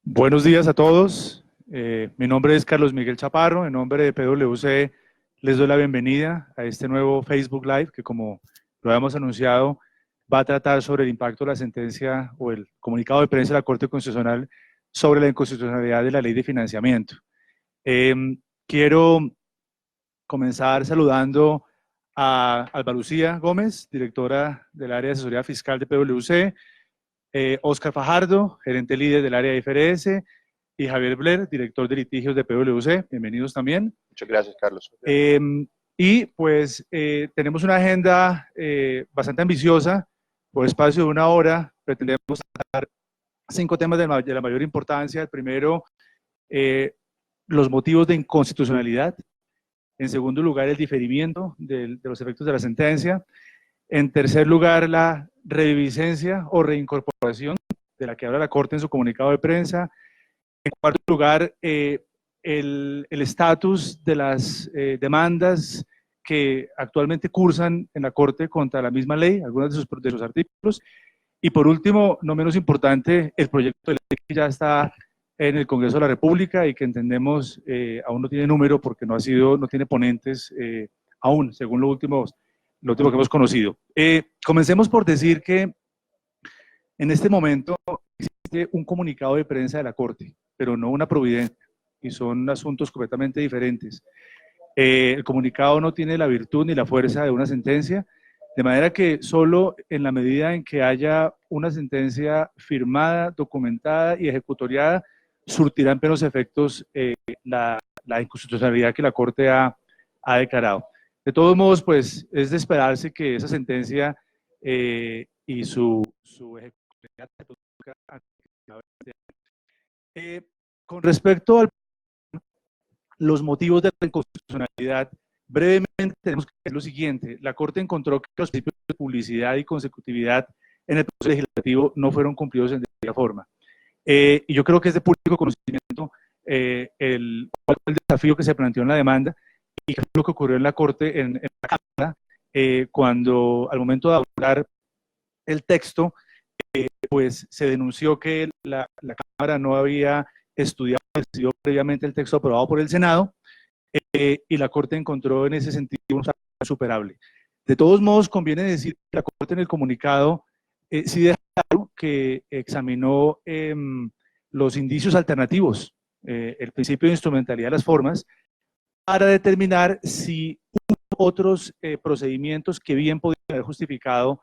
Buenos días a todos. Mi nombre es Carlos Miguel Chaparro. En nombre de PwC les doy la bienvenida a este nuevo Facebook Live que, como lo habíamos anunciado, va a tratar sobre el impacto de la sentencia o el comunicado de prensa de la Corte Constitucional sobre la inconstitucionalidad de la Ley de Financiamiento. Quiero comenzar saludando a Alba Lucía Gómez, directora del área de asesoría fiscal de PwC, Oscar Fajardo, gerente líder del área de IFRS, y Javier Blair, director de litigios de PwC. Bienvenidos también. Muchas gracias, Carlos. Y pues tenemos una agenda bastante ambiciosa. Por espacio de una hora pretendemos tratar 5 temas de la mayor importancia. El primero, los motivos de inconstitucionalidad. En segundo lugar, el diferimiento de los efectos de la sentencia. En tercer lugar, la reviviscencia o reincorporación de la que habla la Corte en su comunicado de prensa. En cuarto lugar, el estatus de las demandas que actualmente cursan en la Corte contra la misma ley, algunos de sus artículos. Y por último, no menos importante, el proyecto de ley que ya está en el Congreso de la República y que entendemos aún no tiene número porque no tiene ponentes aún, según lo último que hemos conocido. Comencemos por decir que en este momento existe un comunicado de prensa de la Corte, pero no una providencia, y son asuntos completamente diferentes. El comunicado no tiene la virtud ni la fuerza de una sentencia, de manera que solo en la medida en que haya una sentencia firmada, documentada y ejecutoriada, surtirán plenos efectos la inconstitucionalidad que la Corte ha declarado. De todos modos, pues es de esperarse que esa sentencia y su ejecutoriedad se produzca antes de este año. Con respecto a los motivos de la inconstitucionalidad, brevemente tenemos que decir lo siguiente. La Corte encontró que los principios de publicidad y consecutividad en el proceso legislativo no fueron cumplidos en debida forma. Y yo creo que es de público conocimiento el desafío que se planteó en la demanda y qué es lo que ocurrió en la Corte, en la Cámara, cuando al momento de abordar el texto, pues se denunció que la Cámara no había estudiado previamente el texto aprobado por el Senado, y la Corte encontró en ese sentido un saldo insuperable. De todos modos, conviene decir que la Corte en el comunicado sí deja claro que examinó los indicios alternativos, el principio de instrumentalidad de las formas, para determinar si hubo otros procedimientos que bien podían haber justificado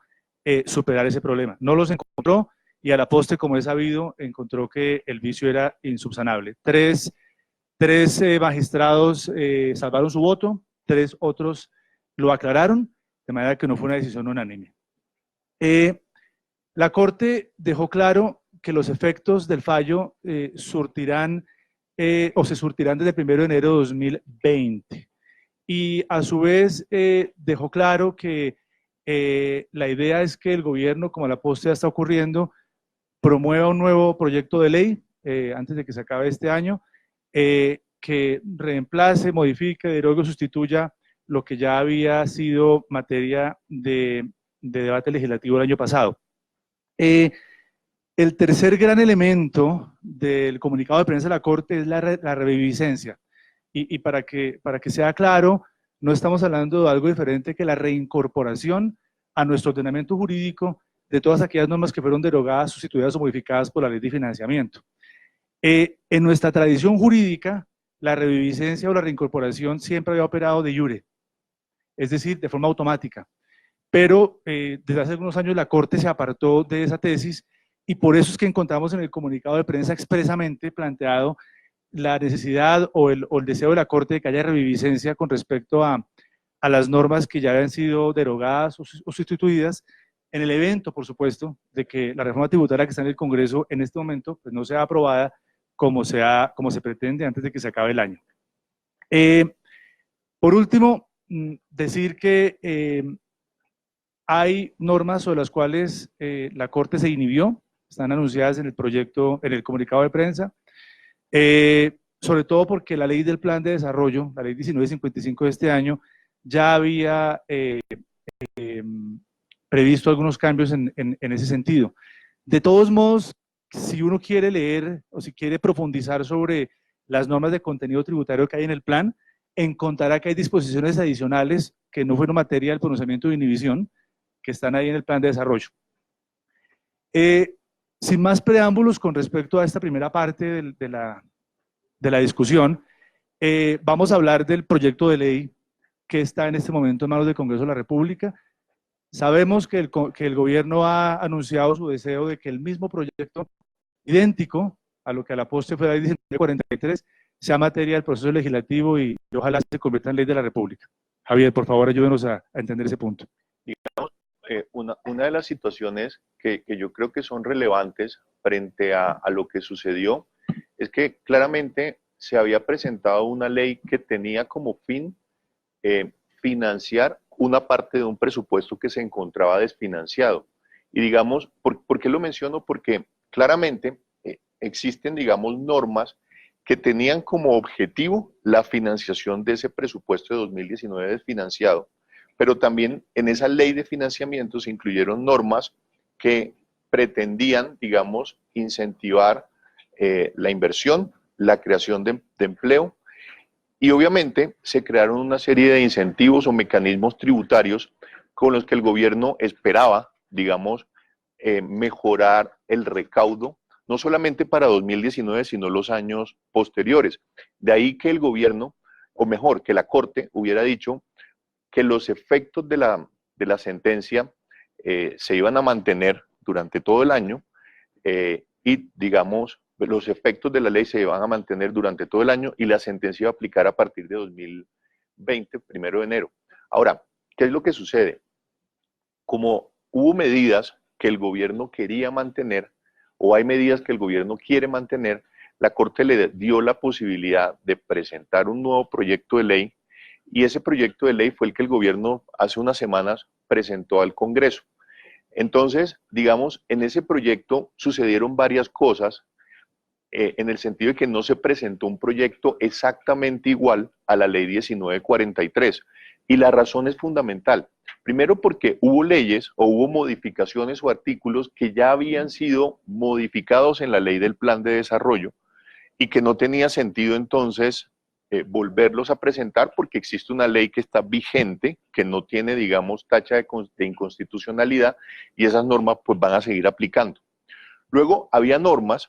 superar ese problema. No los encontró y a la postre, como es sabido, encontró que el vicio era insubsanable. Tres magistrados salvaron su voto, 3 otros lo aclararon, de manera que no fue una decisión unánime. La Corte dejó claro que los efectos del fallo surtirán o se surtirán desde el 1 de enero de 2020. Y a su vez dejó claro que la idea es que el gobierno, como a la postre ya está ocurriendo, promueva un nuevo proyecto de ley antes de que se acabe este año, que reemplace, modifique, derogue o sustituya lo que ya había sido materia de debate legislativo el año pasado. El tercer gran elemento del comunicado de prensa de la Corte es la reviviscencia. Y para que sea claro, no estamos hablando de algo diferente que la reincorporación a nuestro ordenamiento jurídico de todas aquellas normas que fueron derogadas, sustituidas o modificadas por la Ley de Financiamiento. En nuestra tradición jurídica, la reviviscencia o la reincorporación siempre había operado de iure, es decir, de forma automática. Pero desde hace algunos años la Corte se apartó de esa tesis y por eso es que encontramos en el comunicado de prensa expresamente planteado la necesidad o el deseo de la Corte de que haya reviviscencia con respecto a las normas que ya habían sido derogadas o sustituidas, en el evento, por supuesto, de que la reforma tributaria que está en el Congreso en este momento pues no sea aprobada como se pretende antes de que se acabe el año. Por último, decir que hay normas sobre las cuales la Corte se inhibió, están anunciadas en el proyecto, en el comunicado de prensa, sobre todo porque la ley del plan de desarrollo, la ley 1955 de este año, ya había previsto algunos cambios en ese sentido. De todos modos, si uno quiere leer o si quiere profundizar sobre las normas de contenido tributario que hay en el plan, encontrará que hay disposiciones adicionales que no fueron materia del pronunciamiento de inhibición, que están ahí en el plan de desarrollo. Sin más preámbulos con respecto a esta primera parte de la discusión, vamos a hablar del proyecto de ley que está en este momento en manos del Congreso de la República. Sabemos que el gobierno ha anunciado su deseo de que el mismo proyecto, idéntico a lo que a la postre fue la ley 1943, sea materia del proceso legislativo y ojalá se convierta en ley de la República. Javier, por favor, ayúdenos a entender ese punto. Digamos, una de las situaciones que yo creo que son relevantes frente a lo que sucedió es que claramente se había presentado una ley que tenía como fin financiar una parte de un presupuesto que se encontraba desfinanciado. Y digamos, ¿por qué lo menciono? Porque claramente existen, digamos, normas que tenían como objetivo la financiación de ese presupuesto de 2019 desfinanciado, pero también en esa ley de financiamiento se incluyeron normas que pretendían, digamos, incentivar la inversión, la creación de empleo, y obviamente se crearon una serie de incentivos o mecanismos tributarios con los que el gobierno esperaba, digamos, mejorar el recaudo, no solamente para 2019, sino los años posteriores. De ahí que el gobierno, o mejor, que la Corte hubiera dicho que los efectos de la sentencia se iban a mantener durante todo el año y, digamos, los efectos de la ley se iban a mantener durante todo el año y la sentencia iba a aplicar a partir de 2020, 1 de enero. Ahora, ¿qué es lo que sucede? Como hubo medidas que el gobierno quería mantener, o hay medidas que el gobierno quiere mantener, la Corte le dio la posibilidad de presentar un nuevo proyecto de ley, y ese proyecto de ley fue el que el gobierno hace unas semanas presentó al Congreso. Entonces, digamos, en ese proyecto sucedieron varias cosas, en el sentido de que no se presentó un proyecto exactamente igual a la ley 1943. Y la razón es fundamental. Primero porque hubo leyes o hubo modificaciones o artículos que ya habían sido modificados en la ley del plan de desarrollo y que no tenía sentido entonces volverlos a presentar porque existe una ley que está vigente, que no tiene, digamos, tacha de inconstitucionalidad, y esas normas pues van a seguir aplicando. Luego había normas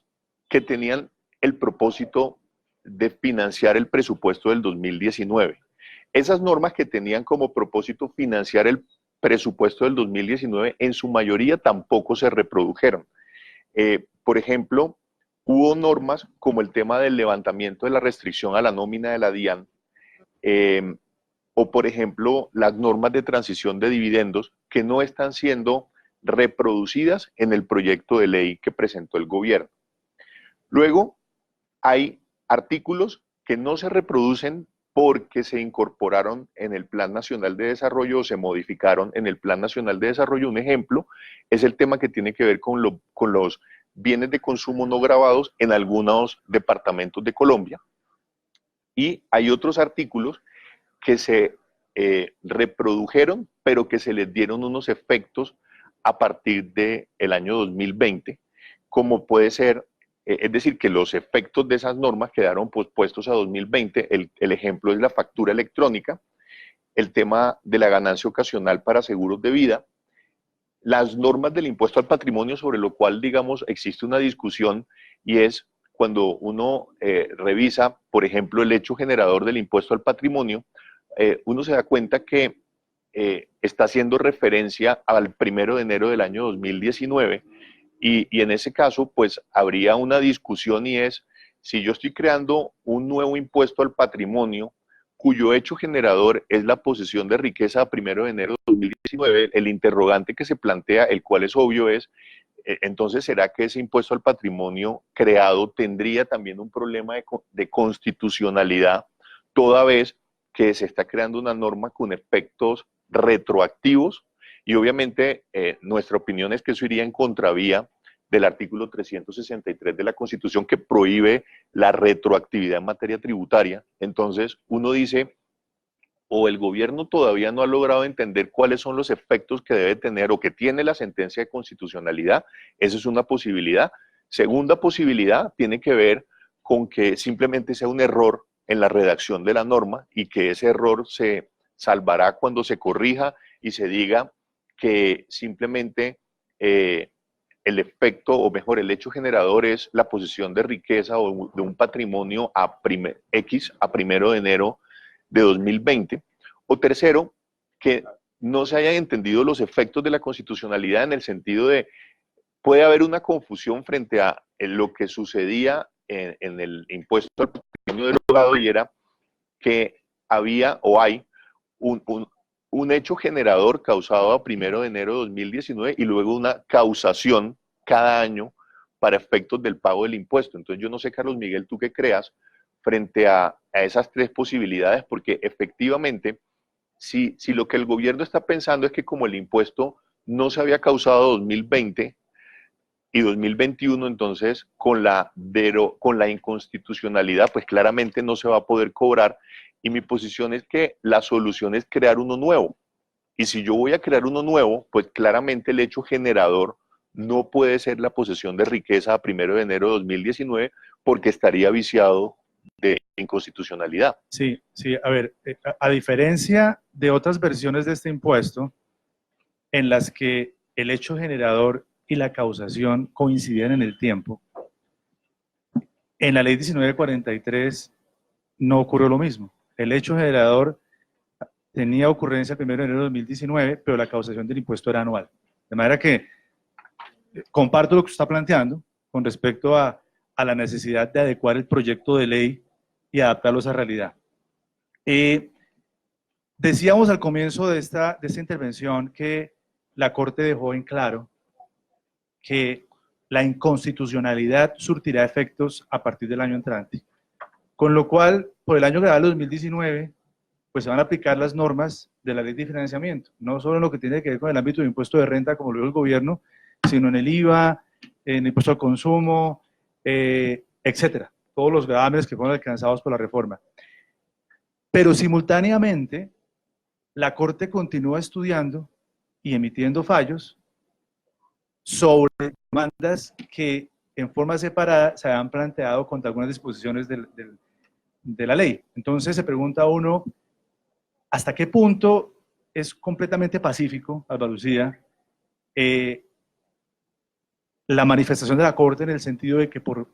que tenían el propósito de financiar el presupuesto del 2019. Esas normas que tenían como propósito financiar el presupuesto del 2019 en su mayoría tampoco se reprodujeron. Por ejemplo, hubo normas como el tema del levantamiento de la restricción a la nómina de la DIAN, o por ejemplo las normas de transición de dividendos que no están siendo reproducidas en el proyecto de ley que presentó el gobierno. Luego, hay artículos que no se reproducen porque se incorporaron en el Plan Nacional de Desarrollo o se modificaron en el Plan Nacional de Desarrollo. Un ejemplo es el tema que tiene que ver con los bienes de consumo no gravados en algunos departamentos de Colombia. Y hay otros artículos que se reprodujeron, pero que se les dieron unos efectos a partir del año 2020, como puede ser, es decir, que los efectos de esas normas quedaron pospuestos a 2020. El ejemplo es la factura electrónica, el tema de la ganancia ocasional para seguros de vida, las normas del impuesto al patrimonio, sobre lo cual, digamos, existe una discusión, y es cuando uno revisa, por ejemplo, el hecho generador del impuesto al patrimonio, uno se da cuenta que está haciendo referencia al 1 de enero del año 2019, y en ese caso, pues, habría una discusión, y es, si yo estoy creando un nuevo impuesto al patrimonio, cuyo hecho generador es la posesión de riqueza a 1 de enero de 2019, el interrogante que se plantea, el cual es obvio, es, entonces, ¿será que ese impuesto al patrimonio creado tendría también un problema de constitucionalidad, toda vez que se está creando una norma con efectos retroactivos? Y obviamente nuestra opinión es que eso iría en contravía del artículo 363 de la Constitución, que prohíbe la retroactividad en materia tributaria. Entonces uno dice, o el gobierno todavía no ha logrado entender cuáles son los efectos que debe tener o que tiene la sentencia de constitucionalidad, esa es una posibilidad. Segunda posibilidad tiene que ver con que simplemente sea un error en la redacción de la norma y que ese error se salvará cuando se corrija y se diga que simplemente el efecto, o mejor, el hecho generador es la posesión de riqueza o de un patrimonio X a 1 de enero de 2020. O tercero, que no se hayan entendido los efectos de la constitucionalidad en el sentido de puede haber una confusión frente a lo que sucedía en el impuesto al patrimonio derogado, y era que había o hay un hecho generador causado a 1 de enero de 2019 y luego una causación cada año para efectos del pago del impuesto. Entonces yo no sé, Carlos Miguel, tú qué creas frente a esas tres posibilidades, porque efectivamente, si lo que el gobierno está pensando es que como el impuesto no se había causado 2020 y 2021, entonces con la inconstitucionalidad, pues claramente no se va a poder cobrar. Y mi posición es que la solución es crear uno nuevo. Y si yo voy a crear uno nuevo, pues claramente el hecho generador no puede ser la posesión de riqueza a 1 de enero de 2019 porque estaría viciado de inconstitucionalidad. Sí, sí, a ver, a diferencia de otras versiones de este impuesto, en las que el hecho generador y la causación coincidían en el tiempo, en la ley 1943 no ocurrió lo mismo. El hecho generador tenía ocurrencia el 1 de enero de 2019, pero la causación del impuesto era anual. De manera que comparto lo que usted está planteando con respecto a la necesidad de adecuar el proyecto de ley y adaptarlo a esa realidad. Decíamos al comienzo de esta intervención que la Corte dejó en claro que la inconstitucionalidad surtirá efectos a partir del año entrante, con lo cual, por el año grabado 2019, pues se van a aplicar las normas de la ley de financiamiento, no solo en lo que tiene que ver con el ámbito de impuesto de renta, como lo dijo el gobierno, sino en el IVA, en el impuesto al consumo, etcétera, todos los gravámenes que fueron alcanzados por la reforma. Pero simultáneamente, la Corte continúa estudiando y emitiendo fallos sobre demandas que en forma separada se habían planteado contra algunas disposiciones de la ley. Entonces se pregunta uno, ¿hasta qué punto es completamente pacífico, Alba Lucía, la manifestación de la Corte en el sentido de que por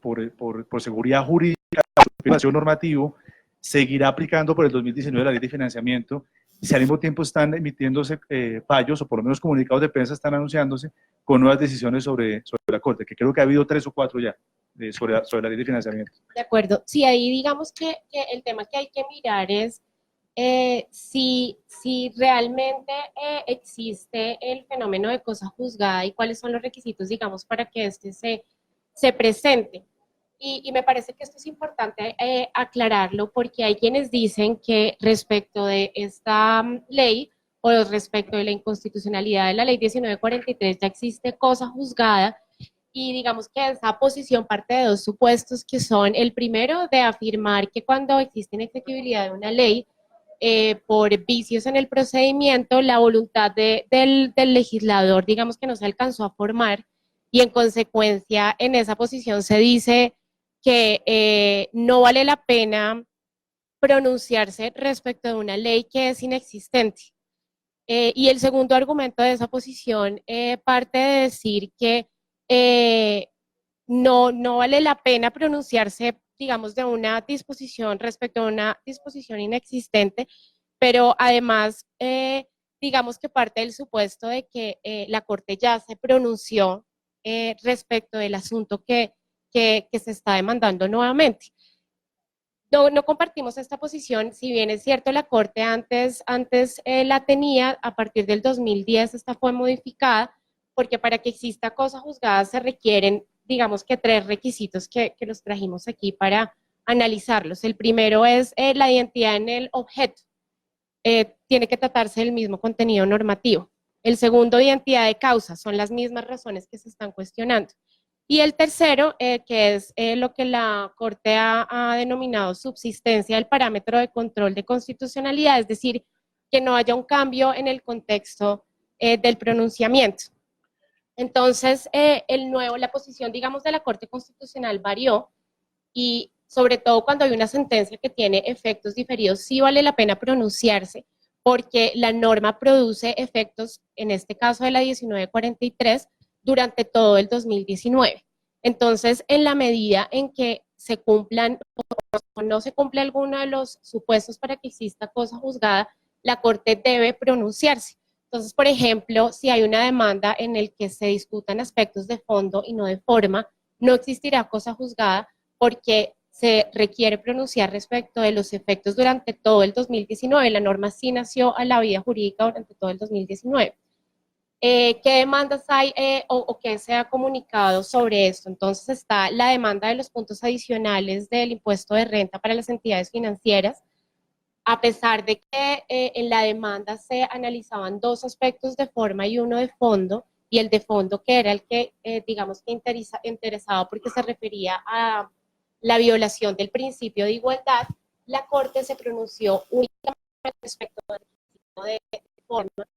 seguridad jurídica, por normativo, seguirá aplicando por el 2019 la ley de financiamiento, si al mismo tiempo están emitiéndose fallos, o por lo menos comunicados de prensa están anunciándose con nuevas decisiones sobre la Corte, que creo que ha habido 3 o 4 ya, sobre la ley de financiamiento? De acuerdo. Sí, ahí digamos que el tema que hay que mirar es si realmente existe el fenómeno de cosa juzgada y cuáles son los requisitos, digamos, para que este se presente. Y me parece que esto es importante aclararlo, porque hay quienes dicen que respecto de esta ley o respecto de la inconstitucionalidad de la ley 1943 ya existe cosa juzgada, y digamos que esa posición parte de dos supuestos, que son el primero, de afirmar que cuando existe inexequibilidad de una ley por vicios en el procedimiento, la voluntad del legislador, digamos que no se alcanzó a formar, y en consecuencia en esa posición se dice que no vale la pena pronunciarse respecto de una ley que es inexistente. Y el segundo argumento de esa posición parte de decir que no vale la pena pronunciarse, digamos, de una disposición respecto a una disposición inexistente, pero además, digamos que parte del supuesto de que la Corte ya se pronunció respecto del asunto que se está demandando nuevamente. No compartimos esta posición, si bien es cierto la Corte antes la tenía, a partir del 2010 esta fue modificada, porque para que exista cosa juzgada se requieren, digamos que 3 requisitos que los trajimos aquí para analizarlos. El primero es la identidad en el objeto, tiene que tratarse del mismo contenido normativo. El segundo, identidad de causa, son las mismas razones que se están cuestionando. Y el tercero, que es lo que la Corte ha denominado subsistencia del parámetro de control de constitucionalidad, es decir, que no haya un cambio en el contexto del pronunciamiento. Entonces, la posición, digamos, de la Corte Constitucional varió y sobre todo cuando hay una sentencia que tiene efectos diferidos, sí vale la pena pronunciarse porque la norma produce efectos, en este caso de la 1943, durante todo el 2019. Entonces, en la medida en que se cumplan o no se cumple alguno de los supuestos para que exista cosa juzgada, la Corte debe pronunciarse. Entonces, por ejemplo, si hay una demanda en el que se discutan aspectos de fondo y no de forma, no existirá cosa juzgada porque se requiere pronunciar respecto de los efectos durante todo el 2019. La norma sí nació a la vida jurídica durante todo el 2019. ¿Qué demandas hay o qué se ha comunicado sobre esto? Entonces está la demanda de los puntos adicionales del impuesto de renta para las entidades financieras, a pesar de que en la demanda se analizaban dos aspectos de forma y uno de fondo, y el de fondo que era el que, digamos que interesado porque se refería a la violación del principio de igualdad, la Corte se pronunció únicamente respecto de forma,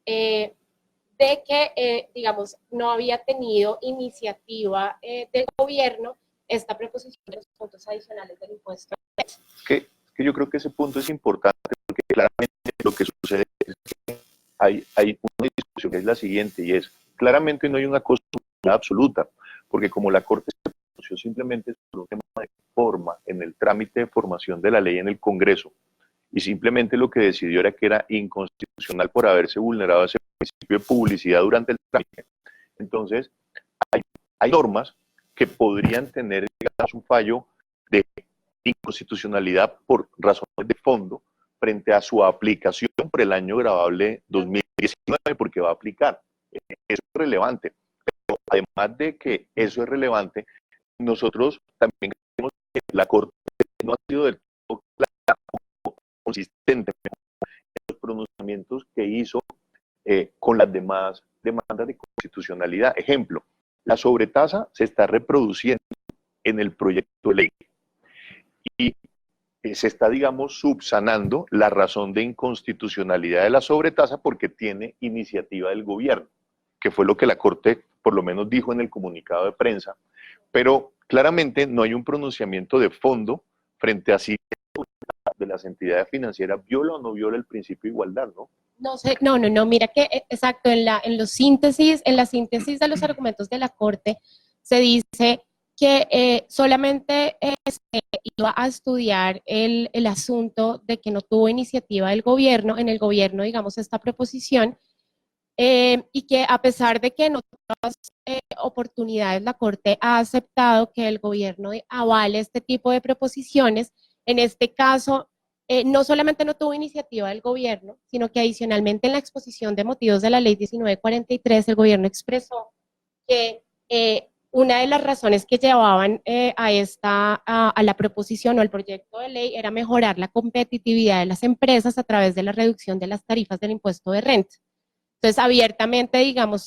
de que, digamos, no había tenido iniciativa del gobierno esta proposición de los puntos adicionales del impuesto. Que yo creo que ese punto es importante porque claramente lo que sucede es que hay una discusión que es la siguiente y es, claramente no hay una cosa absoluta, porque como la Corte se pronunció simplemente sobre un tema de forma en el trámite de formación de la ley en el Congreso, y simplemente lo que decidió era que era inconstitucional por haberse vulnerado ese principio de publicidad durante el trámite. Entonces, hay normas que podrían tener, digamos, un fallo de inconstitucionalidad por razones de fondo frente a su aplicación por el año grabable 2019, porque va a aplicar. Eso es relevante. Pero además de que eso es relevante, nosotros también creemos que la Corte no ha sido del todo clara o consistente en los pronunciamientos que hizo con las demás demandas de constitucionalidad. Ejemplo, la sobretasa se está reproduciendo en el proyecto de ley y se está, digamos, subsanando la razón de inconstitucionalidad de la sobretasa porque tiene iniciativa del gobierno, que fue lo que la Corte por lo menos dijo en el comunicado de prensa, pero claramente no hay un pronunciamiento de fondo frente a si de las entidades financieras viola o no viola el principio de igualdad, ¿no? No, mira que exacto, en la síntesis de los argumentos de la Corte se dice que solamente se iba a estudiar el asunto de que no tuvo iniciativa del gobierno, en el gobierno, digamos, esta proposición, y que a pesar de que en otras oportunidades la Corte ha aceptado que el gobierno avale este tipo de proposiciones, en este caso no solamente no tuvo iniciativa del gobierno, sino que adicionalmente en la exposición de motivos de la ley 1943 el gobierno expresó que una de las razones que llevaban a la proposición o al proyecto de ley era mejorar la competitividad de las empresas a través de la reducción de las tarifas del impuesto de renta. Entonces, abiertamente, digamos,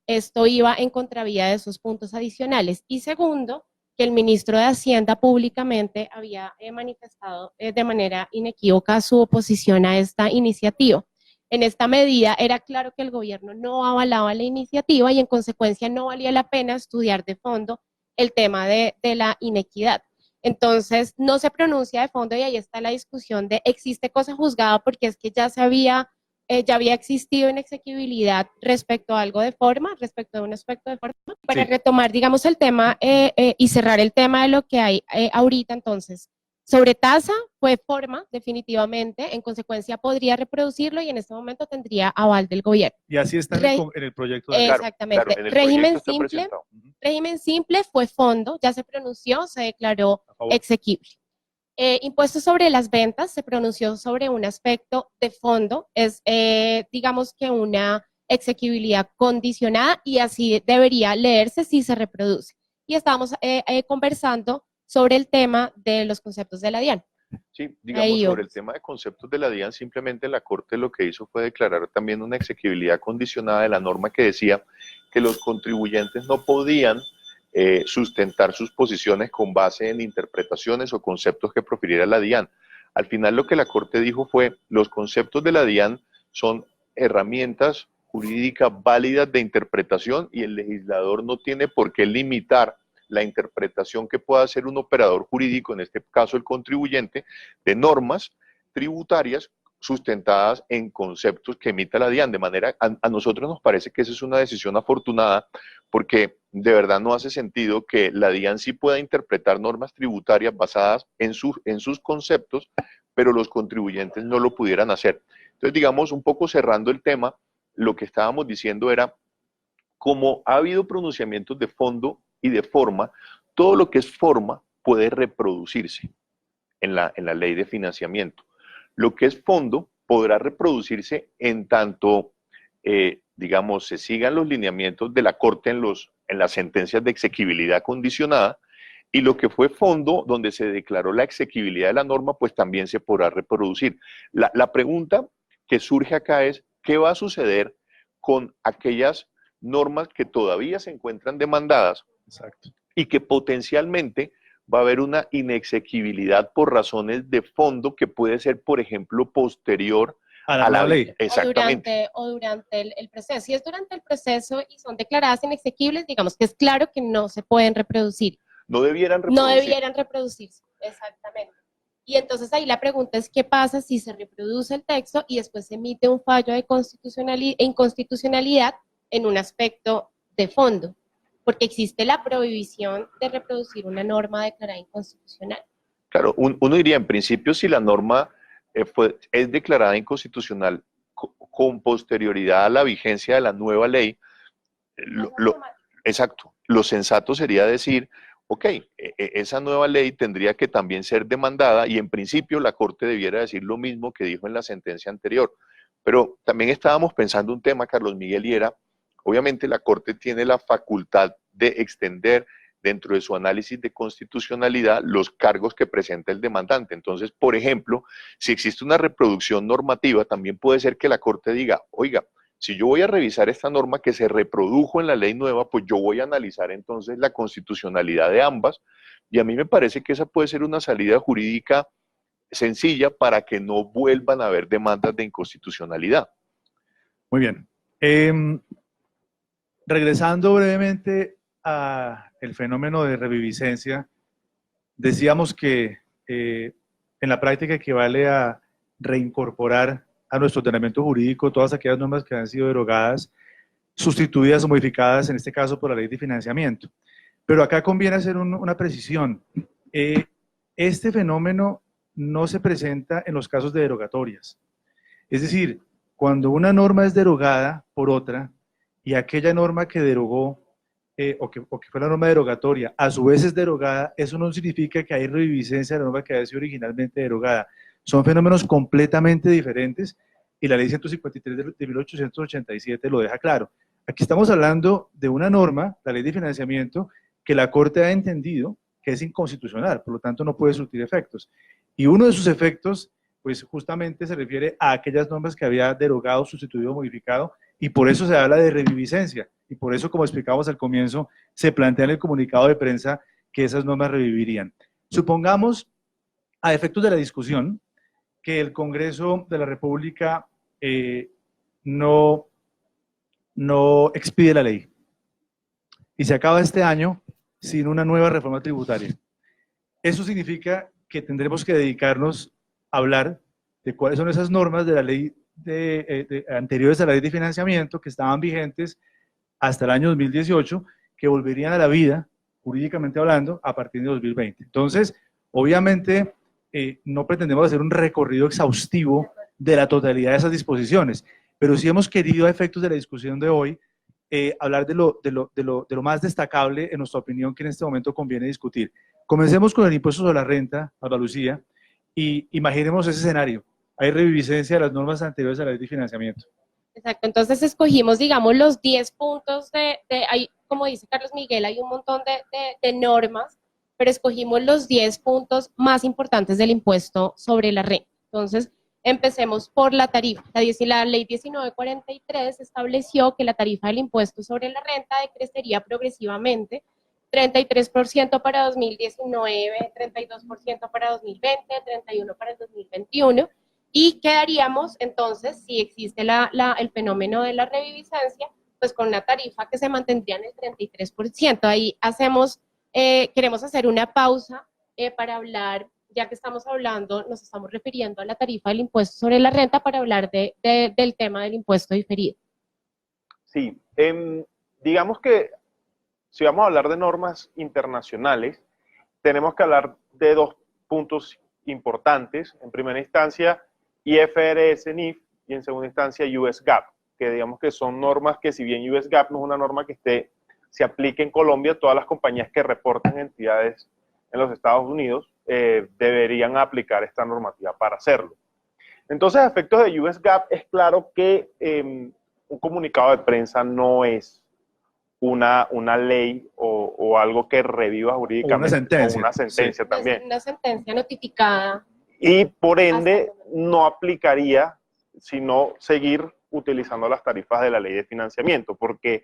esto iba en contravía de esos puntos adicionales. Y segundo, que el ministro de Hacienda públicamente había manifestado de manera inequívoca su oposición a esta iniciativa. En esta medida era claro que el gobierno no avalaba la iniciativa y en consecuencia no valía la pena estudiar de fondo el tema de la inequidad. Entonces no se pronuncia de fondo y ahí está la discusión de existe cosa juzgada porque es que ya había existido inexequibilidad respecto a algo de forma, respecto a un aspecto de forma. Para retomar, digamos, el tema y cerrar el tema de lo que hay ahorita, entonces, sobretasa fue forma, definitivamente, en consecuencia podría reproducirlo y en este momento tendría aval del gobierno. Y así está en el proyecto de ley. Exactamente. Claro, Régimen simple fue fondo, ya se pronunció, se declaró exequible. Impuesto sobre las ventas se pronunció sobre un aspecto de fondo, es digamos que una exequibilidad condicionada y así debería leerse si se reproduce. Y estamos conversando sobre el tema de los conceptos de la DIAN. Sí, digamos, sobre el tema de conceptos de la DIAN, simplemente la Corte lo que hizo fue declarar también una exequibilidad condicionada de la norma que decía que los contribuyentes no podían sustentar sus posiciones con base en interpretaciones o conceptos que profiriera la DIAN. Al final lo que la Corte dijo fue, los conceptos de la DIAN son herramientas jurídicas válidas de interpretación y el legislador no tiene por qué limitar la interpretación que pueda hacer un operador jurídico, en este caso el contribuyente, de normas tributarias sustentadas en conceptos que emita la DIAN. De manera, a nosotros nos parece que esa es una decisión afortunada, porque de verdad no hace sentido que la DIAN sí pueda interpretar normas tributarias basadas en sus conceptos, pero los contribuyentes no lo pudieran hacer. Entonces, digamos, un poco cerrando el tema, lo que estábamos diciendo era, como ha habido pronunciamientos de fondo y de forma, todo lo que es forma puede reproducirse en la ley de financiamiento. Lo que es fondo podrá reproducirse en tanto, digamos, se sigan los lineamientos de la Corte en las sentencias de exequibilidad condicionada, y lo que fue fondo, donde se declaró la exequibilidad de la norma, pues también se podrá reproducir. La pregunta que surge acá es, ¿qué va a suceder con aquellas normas que todavía se encuentran demandadas? Exacto. Y que potencialmente va a haber una inexequibilidad por razones de fondo que puede ser, por ejemplo, posterior a la ley? Exactamente. O durante el proceso. Si es durante el proceso y son declaradas inexequibles, digamos que es claro que no se pueden reproducir. No debieran reproducirse, exactamente. Y entonces ahí la pregunta es, ¿qué pasa si se reproduce el texto y después se emite un fallo de inconstitucionalidad en un aspecto de fondo? Porque existe la prohibición de reproducir una norma declarada inconstitucional. Claro, uno diría, en principio, si la norma es declarada inconstitucional con posterioridad a la vigencia de la nueva ley, exacto, lo sensato sería decir, ok, esa nueva ley tendría que también ser demandada, y en principio la Corte debiera decir lo mismo que dijo en la sentencia anterior. Pero también estábamos pensando un tema, Carlos Miguel, y era, obviamente la Corte tiene la facultad de extender dentro de su análisis de constitucionalidad los cargos que presenta el demandante. Entonces, por ejemplo, si existe una reproducción normativa, también puede ser que la Corte diga, oiga, si yo voy a revisar esta norma que se reprodujo en la ley nueva, pues yo voy a analizar entonces la constitucionalidad de ambas, y a mí me parece que esa puede ser una salida jurídica sencilla para que no vuelvan a haber demandas de inconstitucionalidad. Muy bien. Regresando brevemente al fenómeno de reviviscencia, decíamos que en la práctica equivale a reincorporar a nuestro ordenamiento jurídico todas aquellas normas que han sido derogadas, sustituidas o modificadas, en este caso por la ley de financiamiento. Pero acá conviene hacer una precisión. Este fenómeno no se presenta en los casos de derogatorias. Es decir, cuando una norma es derogada por otra y aquella norma que derogó o que fue la norma derogatoria, a su vez es derogada, eso no significa que hay reviviscencia de la norma que había sido originalmente derogada. Son fenómenos completamente diferentes y la ley 153 de 1887 lo deja claro. Aquí estamos hablando de una norma, la ley de financiamiento, que la Corte ha entendido que es inconstitucional, por lo tanto no puede surtir efectos. Y uno de sus efectos, pues justamente se refiere a aquellas normas que había derogado, sustituido o modificado, y por eso se habla de reviviscencia, y por eso, como explicamos al comienzo, se plantea en el comunicado de prensa que esas normas revivirían. Supongamos, a efectos de la discusión, que el Congreso de la República no expide la ley, y se acaba este año sin una nueva reforma tributaria. Eso significa que tendremos que dedicarnos a hablar de cuáles son esas normas de la ley anteriores a la ley de financiamiento que estaban vigentes hasta el año 2018, que volverían a la vida, jurídicamente hablando, a partir de 2020. Entonces, obviamente, no pretendemos hacer un recorrido exhaustivo de la totalidad de esas disposiciones, pero sí hemos querido, a efectos de la discusión de hoy, hablar de lo más destacable, en nuestra opinión, que en este momento conviene discutir. Comencemos con el impuesto sobre la renta, Ana Lucía, y imaginemos ese escenario. Hay reviviscencia de las normas anteriores a la ley de financiamiento. Exacto, entonces escogimos, digamos, los 10 puntos hay, como dice Carlos Miguel, hay un montón de normas, pero escogimos los 10 puntos más importantes del impuesto sobre la renta. Entonces, empecemos por la tarifa. La ley 1943 estableció que la tarifa del impuesto sobre la renta decrecería progresivamente, 33% para 2019, 32% para 2020, 31% para el 2021, Y quedaríamos entonces, si existe el fenómeno de la reviviscencia, pues con una tarifa que se mantendría en el 33%. Ahí queremos hacer una pausa para hablar, ya que estamos hablando, nos estamos refiriendo a la tarifa del impuesto sobre la renta para hablar del tema del impuesto diferido. Sí, digamos que si vamos a hablar de normas internacionales, tenemos que hablar de dos puntos importantes. En primera instancia, IFRS NIF y en segunda instancia US GAAP, que digamos que son normas que, si bien US GAAP no es una norma que se aplique en Colombia, todas las compañías que reportan entidades en los Estados Unidos deberían aplicar esta normativa para hacerlo. Entonces, a efectos de US GAAP, es claro que un comunicado de prensa no es una ley o algo que reviva jurídicamente. O una sentencia sí. también. Es una sentencia notificada. Y por ende no aplicaría sino seguir utilizando las tarifas de la ley de financiamiento, porque,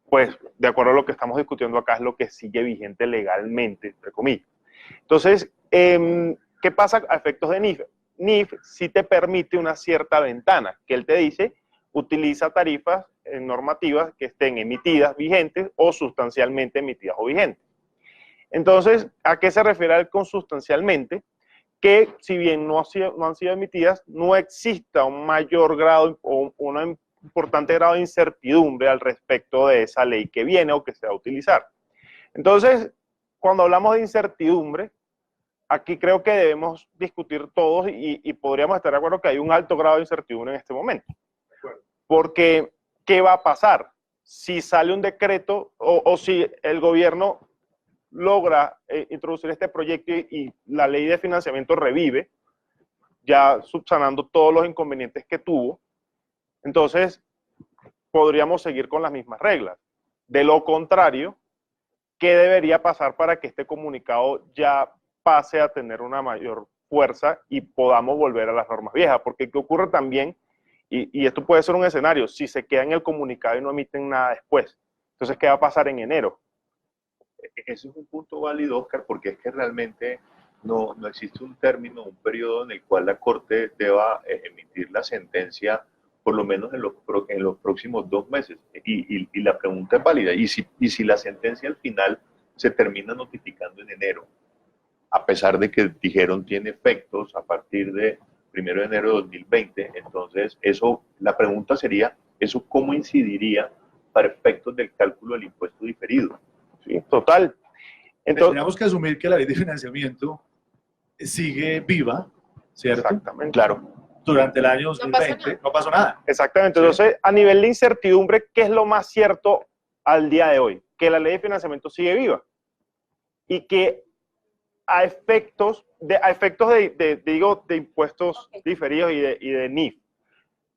pues, de acuerdo a lo que estamos discutiendo acá, es lo que sigue vigente legalmente, entre comillas. Entonces, ¿qué pasa a efectos de NIF? NIF sí te permite una cierta ventana, que él te dice, utiliza tarifas normativas que estén emitidas, vigentes o sustancialmente emitidas o vigentes. Entonces, ¿a qué se refiere con sustancialmente? Que si bien no han sido emitidas, no exista un mayor grado o un importante grado de incertidumbre al respecto de esa ley que viene o que se va a utilizar. Entonces, cuando hablamos de incertidumbre, aquí creo que debemos discutir todos y podríamos estar de acuerdo que hay un alto grado de incertidumbre en este momento. Porque, ¿qué va a pasar? Si sale un decreto o si el gobierno logra introducir este proyecto y la ley de financiamiento revive, ya subsanando todos los inconvenientes que tuvo, entonces podríamos seguir con las mismas reglas. De lo contrario, ¿qué debería pasar para que este comunicado ya pase a tener una mayor fuerza y podamos volver a las normas viejas? Porque ¿qué ocurre también? Y esto puede ser un escenario, si se queda en el comunicado y no emiten nada después. Entonces, ¿qué va a pasar en enero? Ese es un punto válido, Oscar, porque es que realmente no existe un término, un periodo en el cual la Corte deba emitir la sentencia, por lo menos en los próximos 2 meses. Y la pregunta es válida. ¿Y si la sentencia al final se termina notificando en enero, a pesar de que dijeron tiene efectos a partir de 1 de enero de 2020, entonces la pregunta sería, ¿eso cómo incidiría para efectos del cálculo del impuesto diferido? Sí, total. Entonces, tenemos que asumir que la ley de financiamiento sigue viva, ¿cierto? Exactamente. Claro. Durante el año 2020 no pasó nada. Exactamente. Entonces, a nivel de incertidumbre, ¿qué es lo más cierto al día de hoy? Que la ley de financiamiento sigue viva y que a efectos de impuestos diferidos y de NIF,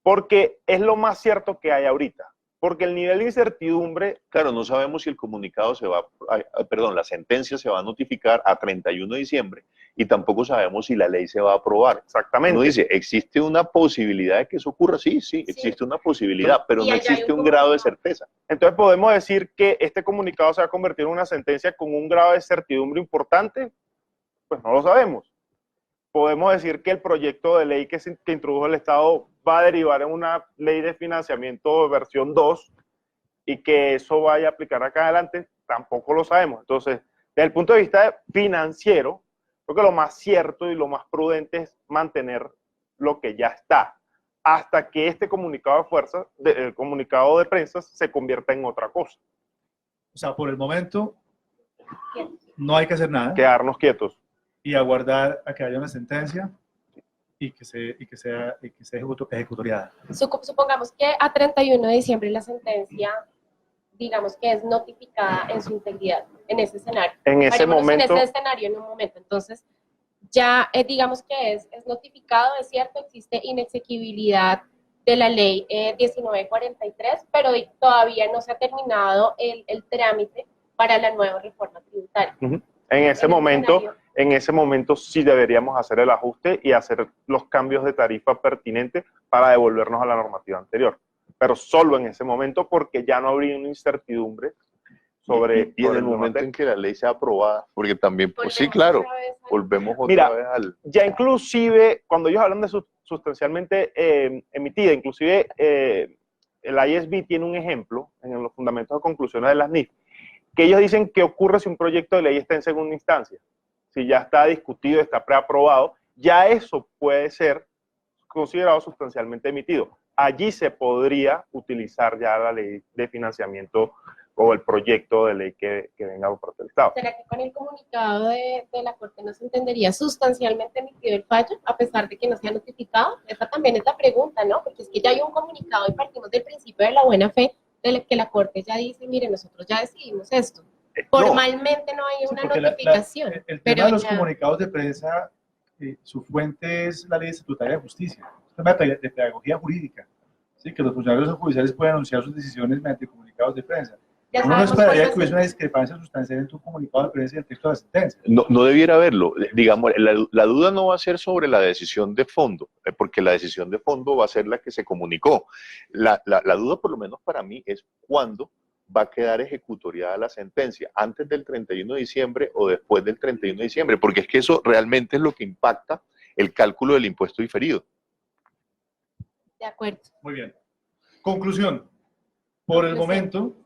porque es lo más cierto que hay ahorita. Porque el nivel de incertidumbre... Claro, no sabemos si el comunicado la sentencia se va a notificar a 31 de diciembre y tampoco sabemos si la ley se va a aprobar. Exactamente. Uno dice, ¿existe una posibilidad de que eso ocurra? Sí, existe una posibilidad, pero no existe un grado de certeza. Entonces podemos decir que este comunicado se va a convertir en una sentencia con un grado de certidumbre importante. Pues no lo sabemos. Podemos decir que el proyecto de ley que introdujo el Estado va a derivar en una ley de financiamiento versión 2 y que eso vaya a aplicar acá adelante, tampoco lo sabemos. Entonces, desde el punto de vista financiero, creo que lo más cierto y lo más prudente es mantener lo que ya está, hasta que este comunicado el comunicado de prensa se convierta en otra cosa. O sea, por el momento no hay que hacer nada. Quedarnos quietos. Y aguardar a que haya una sentencia y que sea ejecutoriada. Supongamos que a 31 de diciembre la sentencia, digamos que es notificada en su integridad, en ese escenario. En ese momento. En ese escenario, en un momento. Entonces, ya digamos que es notificado, es cierto, existe inexequibilidad de la ley 1943, pero todavía no se ha terminado el trámite para la nueva reforma tributaria. En ese momento sí deberíamos hacer el ajuste y hacer los cambios de tarifa pertinentes para devolvernos a la normativa anterior. Pero solo en ese momento, porque ya no habría una incertidumbre sobre... Y en el momento en que la ley sea aprobada, porque también, pues sí, claro, volvemos otra vez al... Ya inclusive, cuando ellos hablan de sustancialmente emitida. Inclusive el ISB tiene un ejemplo en los fundamentos de conclusiones de las NIF, que ellos dicen qué ocurre si un proyecto de ley está en segunda instancia. Si ya está discutido, está preaprobado, ya eso puede ser considerado sustancialmente emitido. Allí se podría utilizar ya la ley de financiamiento o el proyecto de ley que venga por parte del Estado. ¿Será que con el comunicado de la Corte no se entendería sustancialmente emitido el fallo, a pesar de que no sea notificado? Esa también es la pregunta, ¿no? Porque es que ya hay un comunicado y partimos del principio de la buena fe, de que la Corte ya dice, mire, nosotros ya decidimos esto. Formalmente no hay una notificación. El pero tema de los ya... comunicados de prensa, su fuente es la Ley Estatutaria de Justicia, es un tema de pedagogía jurídica, ¿sí? Que los funcionarios judiciales pueden anunciar sus decisiones mediante comunicados de prensa. Uno no esperaría que hubiese una discrepancia sustancial entre un comunicado de prensa y el texto de la sentencia. No debiera haberlo. Digamos, la duda no va a ser sobre la decisión de fondo, porque la decisión de fondo va a ser la que se comunicó. La duda, por lo menos para mí, es cuándo va a quedar ejecutoriada la sentencia, antes del 31 de diciembre o después del 31 de diciembre, porque es que eso realmente es lo que impacta el cálculo del impuesto diferido. De acuerdo. Muy bien. Conclusión. Por el momento,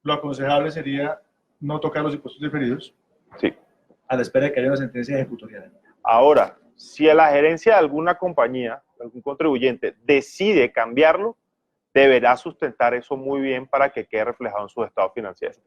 lo aconsejable sería no tocar los impuestos diferidos, sí, a la espera de que haya una sentencia ejecutorial. Ahora, si la gerencia de alguna compañía, algún contribuyente, decide cambiarlo, deberá sustentar eso muy bien para que quede reflejado en sus estados financieros.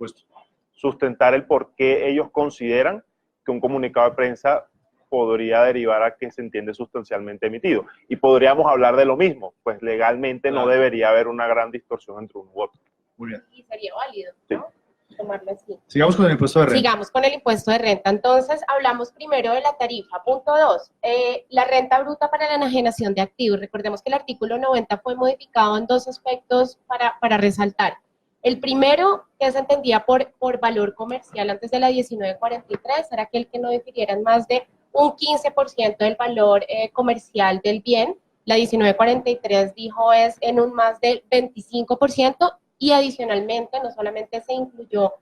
Sustentar el por qué ellos consideran que un comunicado de prensa podría derivar a que se entiende sustancialmente emitido. Y podríamos hablar de lo mismo, pues legalmente no debería haber una gran distorsión entre uno u otro. Muy bien. Y sería válido, ¿no? Sí. Tomarlo así. Sigamos con el impuesto de renta. Sigamos con el impuesto de renta. Entonces, hablamos primero de la tarifa. Punto 2, la renta bruta para la enajenación de activos. Recordemos que el artículo 90 fue modificado en dos aspectos para resaltar. El primero, que se entendía por valor comercial antes de la 1943, era aquel que no difirieran más de un 15% del valor comercial del bien. La 1943 dijo es en un más del 25%, y adicionalmente no solamente se incluyó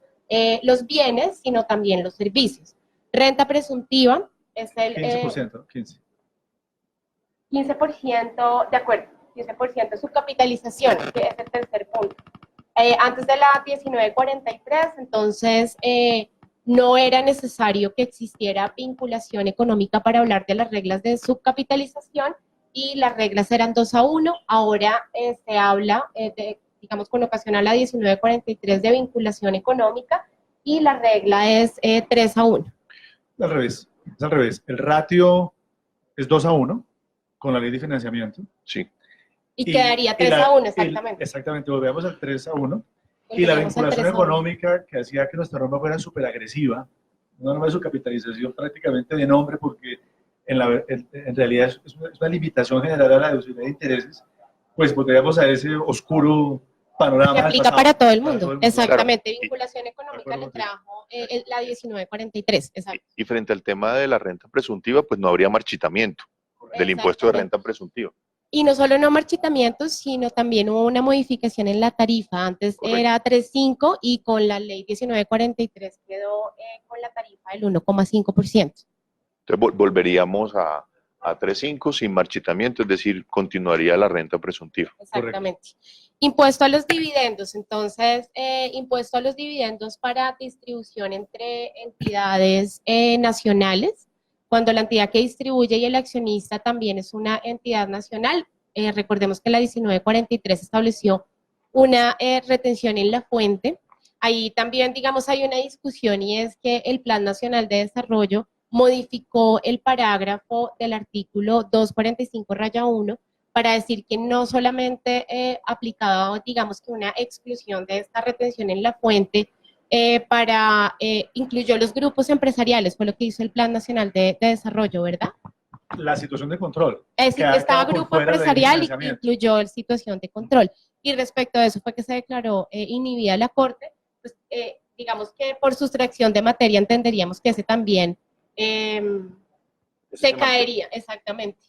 los bienes, sino también los servicios. Renta presuntiva es el 15%, 15%, de acuerdo, 15% de subcapitalización, que es el tercer punto. Antes de la 1943, entonces, no era necesario que existiera vinculación económica para hablar de las reglas de subcapitalización, y las reglas eran 2-1, ahora se habla digamos, con ocasión a la 1943 de vinculación económica, y la regla es 3-1. Al revés, es al revés. El ratio es 2-1 con la ley de financiamiento. Sí. Y quedaría 3-1, exactamente. Exactamente, volvemos al 3-1. Y la Volvemos al vinculación 3-1. económica que hacía que nuestra norma fuera súper agresiva, una norma de su capitalización prácticamente de nombre, porque en realidad es una limitación general a la deducibilidad de intereses, pues volveríamos a ese oscuro panorama. Que aplica para todo el mundo. Exactamente, Claro. Vinculación económica le trajo la 1943. Exacto. Y frente al tema de la renta presuntiva, pues no habría marchitamiento del impuesto de renta presuntiva. Y no solo no marchitamientos, sino también hubo una modificación en la tarifa. Antes era 3.5 y con la ley 1943 quedó con la tarifa del 1,5%. Entonces volveríamos a 3.5 sin marchitamiento, es decir, continuaría la renta presuntiva. Exactamente. Correcto. Impuesto a los dividendos. Entonces, impuesto a los dividendos para distribución entre entidades nacionales. Cuando la entidad que distribuye y el accionista también es una entidad nacional, recordemos que la 1943 estableció una retención en la fuente. Ahí también, digamos, hay una discusión, y es que el Plan Nacional de Desarrollo modificó el parágrafo del artículo 245-1 para decir que no solamente aplicaba, digamos, que una exclusión de esta retención en la fuente, incluyó los grupos empresariales, fue lo que hizo el Plan Nacional de Desarrollo, ¿verdad? La situación de control. Estaba grupo empresarial y incluyó la situación de control. Y respecto a eso fue que se declaró inhibida la Corte. Pues, digamos que por sustracción de materia entenderíamos que ese también se caería, exactamente.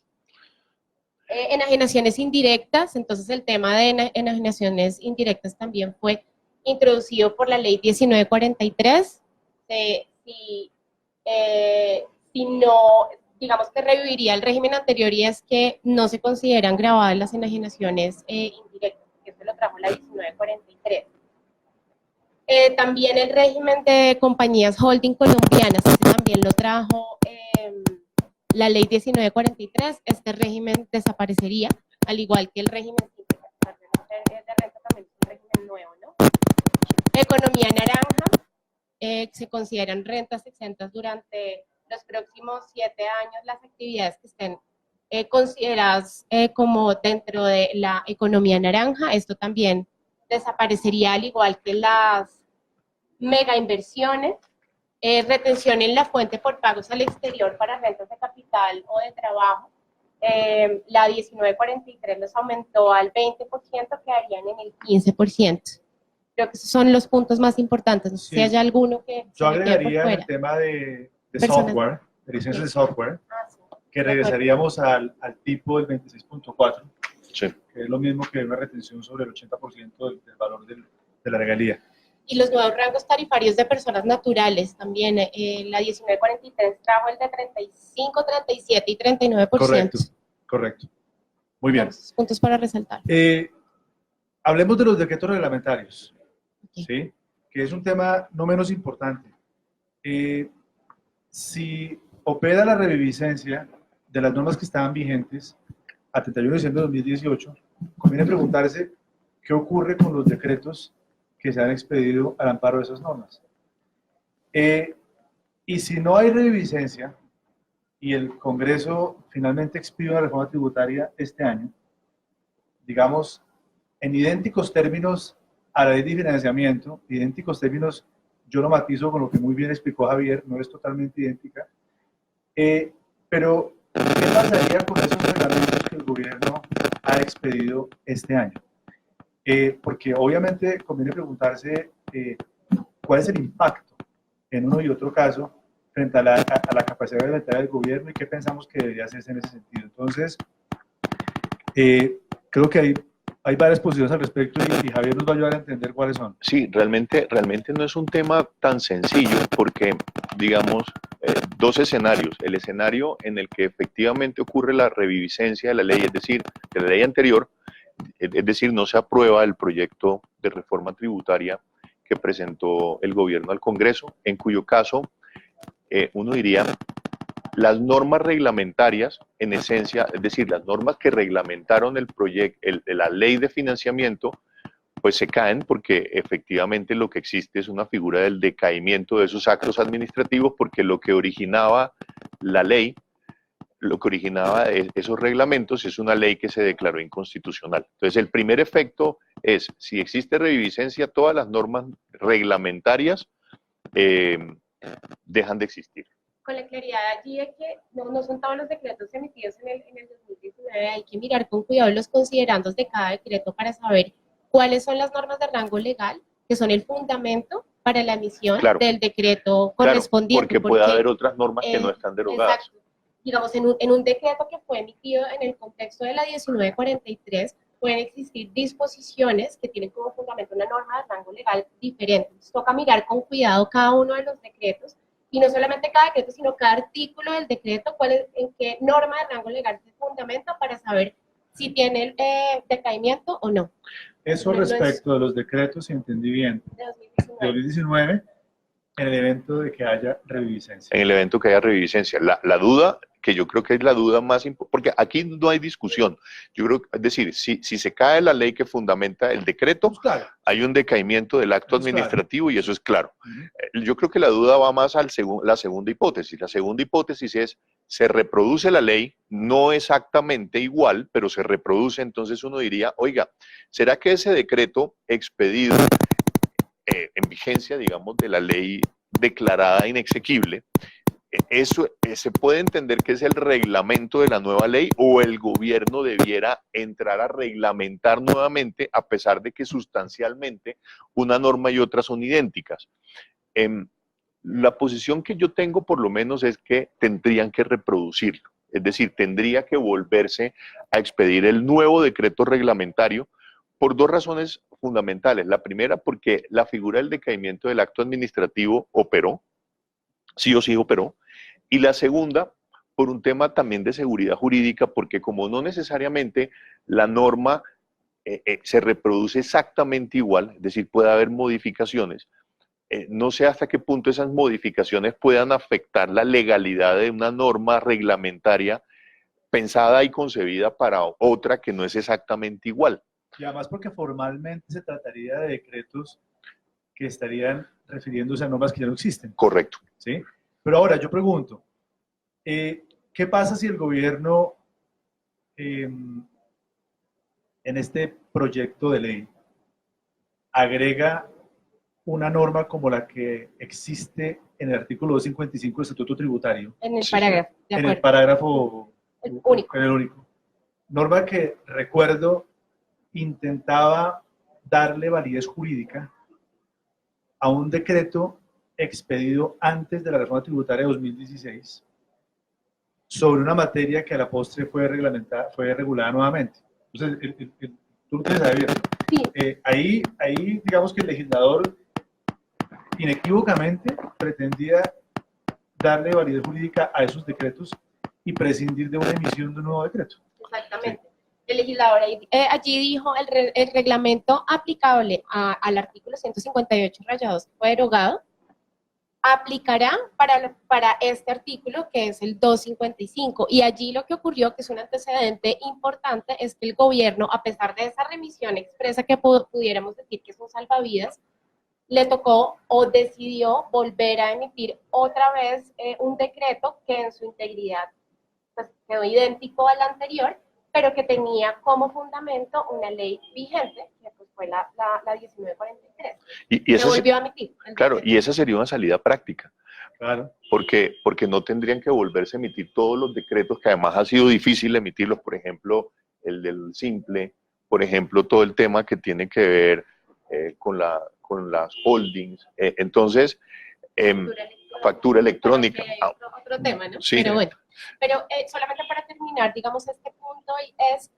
Enajenaciones indirectas, entonces el tema de enajenaciones indirectas también fue introducido por la ley 1943. Si no, digamos que reviviría el régimen anterior y es que no se consideran gravadas las enajenaciones indirectas, que eso lo trajo la 1943. También el régimen de compañías holding colombianas, ese también lo trajo la ley 1943, este régimen desaparecería, al igual que el régimen de renta también es un régimen nuevo, ¿no? Economía naranja, se consideran rentas exentas durante los próximos 7 años las actividades que estén consideradas como dentro de la economía naranja. Esto también desaparecería, al igual que las mega inversiones, retención en la fuente por pagos al exterior para rentas de capital o de trabajo. La 1943 los aumentó al 20%, quedarían en el 15%. Creo que esos son los puntos más importantes. No sé si hay alguno que yo agregaría en el tema de software, de licencias de software, que regresaríamos al tipo del 26.4, Sí. que es lo mismo que una retención sobre el 80% del valor de la regalía. Y los nuevos rangos tarifarios de personas naturales también. La 1943 trajo el de 35, 37 y 39%. Correcto, correcto. Muy bien. Entonces, puntos para resaltar. Hablemos de los decretos reglamentarios, Okay. ¿sí? Que es un tema no menos importante. Si opera la reviviscencia de las normas que estaban vigentes a 31 de diciembre de 2018, conviene preguntarse qué ocurre con los decretos que se han expedido al amparo de esas normas. Y si no hay reviviscencia y el Congreso finalmente expide una reforma tributaria este año, digamos, en idénticos términos a la ley de financiamiento, idénticos términos, yo lo matizo con lo que muy bien explicó Javier, no es totalmente idéntica, pero ¿qué pasaría con esos reglamentos que el gobierno ha expedido este año? Porque obviamente conviene preguntarse cuál es el impacto en uno y otro caso frente a la capacidad reglamentaria del gobierno y qué pensamos que debería hacerse en ese sentido. Entonces, creo que hay varias posiciones al respecto y Javier nos va a ayudar a entender cuáles son. Sí, realmente no es un tema tan sencillo porque, digamos, dos escenarios. El escenario en el que efectivamente ocurre la reviviscencia de la ley, es decir, de la ley anterior, es decir, no se aprueba el proyecto de reforma tributaria que presentó el gobierno al Congreso, en cuyo caso uno diría las normas reglamentarias, en esencia, es decir, las normas que reglamentaron el proyecto, la ley de financiamiento, pues se caen porque efectivamente lo que existe es una figura del decaimiento de esos actos administrativos, porque lo que originaba la ley, lo que originaba esos reglamentos es una ley que se declaró inconstitucional. Entonces, el primer efecto es, si existe reviviscencia, todas las normas reglamentarias dejan de existir. Con la claridad allí de que no son todos los decretos emitidos en el 2019, hay que mirar con cuidado los considerandos de cada decreto para saber cuáles son las normas de rango legal, que son el fundamento para la emisión del decreto correspondiente. Claro, porque puede haber otras normas que no están derogadas. Exacto. Digamos, en un decreto que fue emitido en el contexto de la 1943, pueden existir disposiciones que tienen como fundamento una norma de rango legal diferente. Entonces, toca mirar con cuidado cada uno de los decretos, y no solamente cada decreto, sino cada artículo del decreto, en qué norma de rango legal se fundamenta para saber si tiene decaimiento o no. Eso respecto de los decretos, si entendí bien, de 2019, en el evento de que haya reviviscencia. En el evento que haya reviviscencia. La duda, que yo creo que es la duda más importante, porque aquí no hay discusión. Yo creo, es decir, si se cae la ley que fundamenta el decreto, pues claro, hay un decaimiento del acto administrativo, y eso es claro. Yo creo que la duda va más a la segunda hipótesis. La segunda hipótesis es, se reproduce la ley, no exactamente igual, pero se reproduce. Entonces uno diría, oiga, ¿será que ese decreto expedido en vigencia, digamos, de la ley declarada inexequible, eso se puede entender que es el reglamento de la nueva ley, o el gobierno debiera entrar a reglamentar nuevamente, a pesar de que sustancialmente una norma y otra son idénticas? La posición que yo tengo, por lo menos, es que tendrían que reproducirlo, es decir, tendría que volverse a expedir el nuevo decreto reglamentario por dos razones fundamentales. La primera, porque la figura del decaimiento del acto administrativo operó, sí o sí operó, y la segunda, por un tema también de seguridad jurídica, porque como no necesariamente la norma se reproduce exactamente igual, es decir, puede haber modificaciones, no sé hasta qué punto esas modificaciones puedan afectar la legalidad de una norma reglamentaria pensada y concebida para otra que no es exactamente igual. Y además porque formalmente se trataría de decretos que estarían refiriéndose a normas que ya no existen. Correcto. ¿Sí? Pero ahora yo pregunto, ¿qué pasa si el gobierno en este proyecto de ley agrega una norma como la que existe en el artículo 255 del Estatuto Tributario? En el Sí, parágrafo, de En acuerdo. el parágrafo El único. en el único. Norma que, recuerdo, intentaba darle validez jurídica a un decreto expedido antes de la reforma tributaria de 2016 sobre una materia que a la postre fue reglamentada, fue regulada nuevamente. Entonces, tú lo tienes abierto. Sí. Ahí, digamos que el legislador inequívocamente pretendía darle validez jurídica a esos decretos y prescindir de una emisión de un nuevo decreto. Exactamente. El legislador allí dijo el reglamento aplicable al artículo 158 rayados que fue derogado aplicará para este artículo que es el 255 y allí lo que ocurrió, que es un antecedente importante, es que el gobierno, a pesar de esa remisión expresa que pudiéramos decir que es un salvavidas, le tocó o decidió volver a emitir otra vez un decreto que en su integridad pues, quedó idéntico al anterior, pero que tenía como fundamento una ley vigente, que pues, fue la 1943. Y esa, se volvió a emitir. claro, y esa sería una salida práctica. Claro. Porque no tendrían que volverse a emitir todos los decretos, que además ha sido difícil emitirlos, por ejemplo, el del simple, por ejemplo, todo el tema que tiene que ver con las holdings. Entonces, factura electrónica. Otro tema, ¿no? Sí. Pero bueno, solamente para terminar, digamos, este punto es,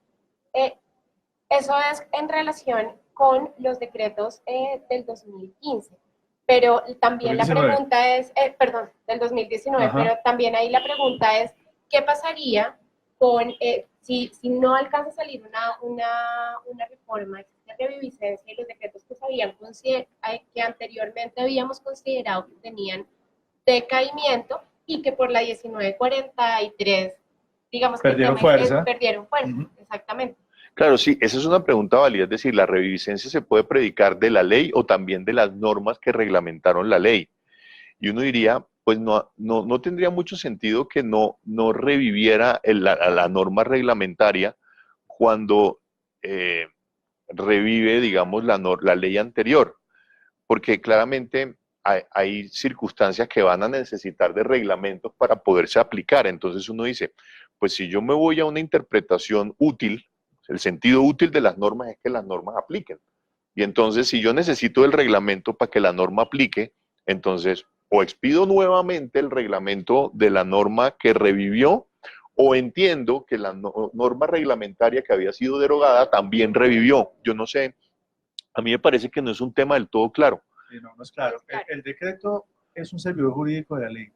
eso es en relación con los decretos del 2015. Pero también 2019. la pregunta es, perdón, del 2019, Ajá. pero también ahí la pregunta es, ¿qué pasaría con, si no alcanza a salir una reforma de reviviscencia y los decretos que, que anteriormente habíamos considerado que tenían decaimiento y que por la 1943, digamos Perdieron que fuerza. Perdieron fuerza, Uh-huh. exactamente. Claro, sí, esa es una pregunta válida, es decir, ¿la reviviscencia se puede predicar de la ley o también de las normas que reglamentaron la ley? Y uno diría, pues no tendría mucho sentido que no reviviera la norma reglamentaria cuando revive, digamos, la ley anterior, porque claramente hay circunstancias que van a necesitar de reglamentos para poderse aplicar. Entonces uno dice, pues si yo me voy a una interpretación útil, el sentido útil de las normas es que las normas apliquen. Y entonces, si yo necesito el reglamento para que la norma aplique, entonces o expido nuevamente el reglamento de la norma que revivió, o entiendo que la norma reglamentaria que había sido derogada también revivió. Yo no sé, a mí me parece que no es un tema del todo claro. Sí, no es claro. El decreto es un servidor jurídico de la ley.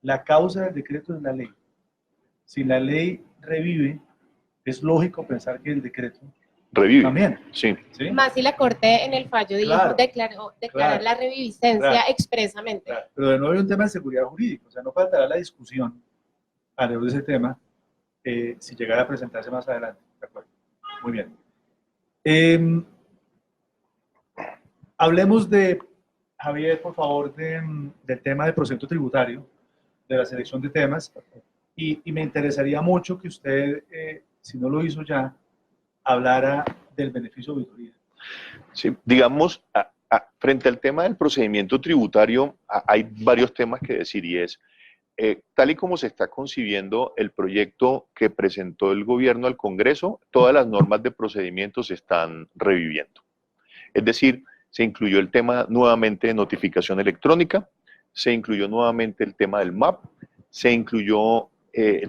La causa del decreto es la ley. Si la ley revive, es lógico pensar que el decreto revive. También. Sí. ¿Sí? Más si la Corte en el fallo dijo, Claro. declarar Claro. la reviviscencia Claro. expresamente. Claro. Pero de nuevo hay un tema de seguridad jurídica, o sea, no faltará la discusión alrededor de ese tema si llegara a presentarse más adelante. ¿De acuerdo? Muy bien. Hablemos de, Javier, por favor, del tema del procedimiento tributario, de la selección de temas, y me interesaría mucho que usted, si no lo hizo ya, hablara del beneficio de auditoría. Sí, digamos, frente al tema del procedimiento tributario, hay varios temas que decir, y es, tal y como se está concibiendo el proyecto que presentó el gobierno al Congreso, todas las normas de procedimiento se están reviviendo. Es decir, se incluyó el tema nuevamente de notificación electrónica, se incluyó nuevamente el tema del MAP, se incluyó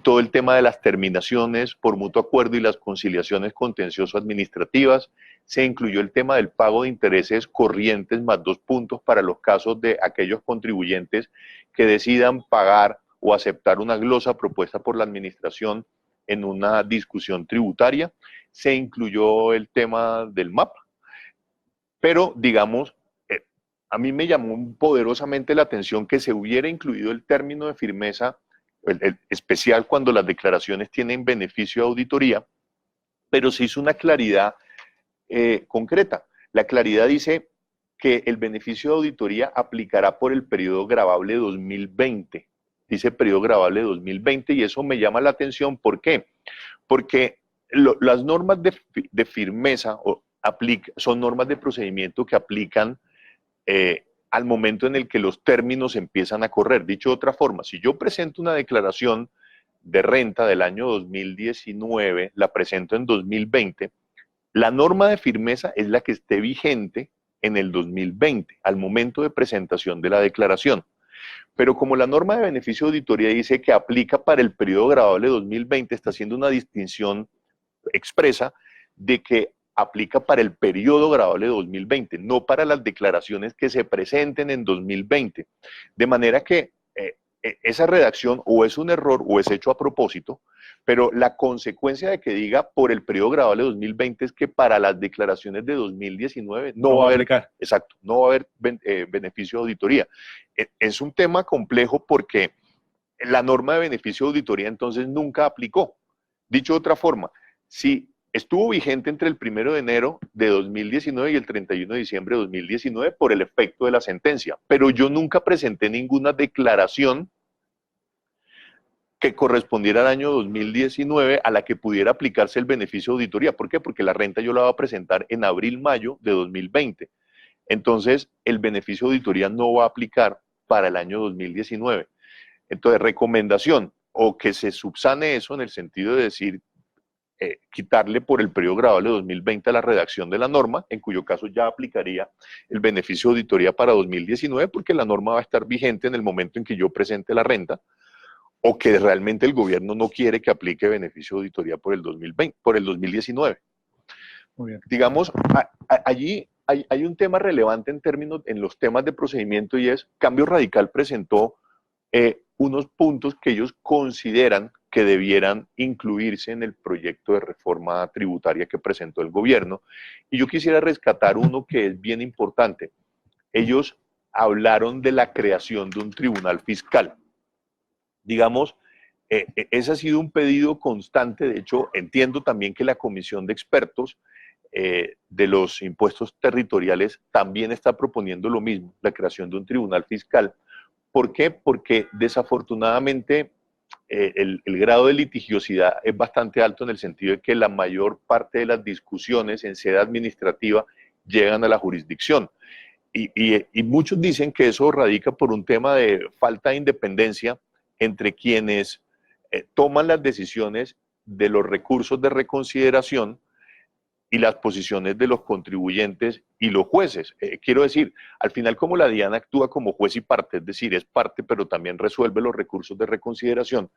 todo el tema de las terminaciones por mutuo acuerdo y las conciliaciones contencioso-administrativas, se incluyó el tema del pago de intereses corrientes más 2 puntos para los casos de aquellos contribuyentes que decidan pagar o aceptar una glosa propuesta por la administración en una discusión tributaria. Se incluyó el tema del MAP, pero digamos, a mí me llamó poderosamente la atención que se hubiera incluido el término de firmeza, el especial cuando las declaraciones tienen beneficio de auditoría, pero se hizo una claridad concreta. La claridad dice que el beneficio de auditoría aplicará por el periodo gravable 2020. Dice periodo gravable 2020 y eso me llama la atención. ¿Por qué? Porque las normas de firmeza son normas de procedimiento que aplican al momento en el que los términos empiezan a correr. Dicho de otra forma, si yo presento una declaración de renta del año 2019, la presento en 2020, la norma de firmeza es la que esté vigente en el 2020, al momento de presentación de la declaración. Pero como la norma de beneficio de auditoría dice que aplica para el periodo gravable 2020, está haciendo una distinción expresa de que aplica para el periodo gravable 2020, no para las declaraciones que se presenten en 2020. De manera que esa redacción o es un error o es hecho a propósito, pero la consecuencia de que diga por el periodo gravable 2020 es que para las declaraciones de 2019 no va a haber, exacto, no va a haber beneficio de auditoría. Es un tema complejo porque la norma de beneficio de auditoría entonces nunca aplicó. Dicho de otra forma, si estuvo vigente entre el 1 de enero de 2019 y el 31 de diciembre de 2019 por el efecto de la sentencia, pero yo nunca presenté ninguna declaración que correspondiera al año 2019 a la que pudiera aplicarse el beneficio de auditoría. ¿Por qué? Porque la renta yo la voy a presentar en abril-mayo de 2020. Entonces, el beneficio de auditoría no va a aplicar para el año 2019. Entonces, recomendación, o que se subsane eso en el sentido de decir, quitarle por el periodo gravable 2020 a la redacción de la norma, en cuyo caso ya aplicaría el beneficio de auditoría para 2019, porque la norma va a estar vigente en el momento en que yo presente la renta, o que realmente el gobierno no quiere que aplique beneficio de auditoría por el 2020, por el 2019. Muy bien. Digamos, allí hay un tema relevante en los temas de procedimiento y es, Cambio Radical presentó unos puntos que ellos consideran que debieran incluirse en el proyecto de reforma tributaria que presentó el gobierno. Y yo quisiera rescatar uno que es bien importante. Ellos hablaron de la creación de un tribunal fiscal. Digamos, ese ha sido un pedido constante. De hecho, entiendo también que la comisión de expertos de los impuestos territoriales también está proponiendo lo mismo, la creación de un tribunal fiscal. ¿Por qué? Porque desafortunadamente el grado de litigiosidad es bastante alto en el sentido de que la mayor parte de las discusiones en sede administrativa llegan a la jurisdicción. Y muchos dicen que eso radica por un tema de falta de independencia entre quienes toman las decisiones de los recursos de reconsideración y las posiciones de los contribuyentes y los jueces. Quiero decir, al final como la DIAN actúa como juez y parte, es decir, es parte pero también resuelve los recursos de reconsideración,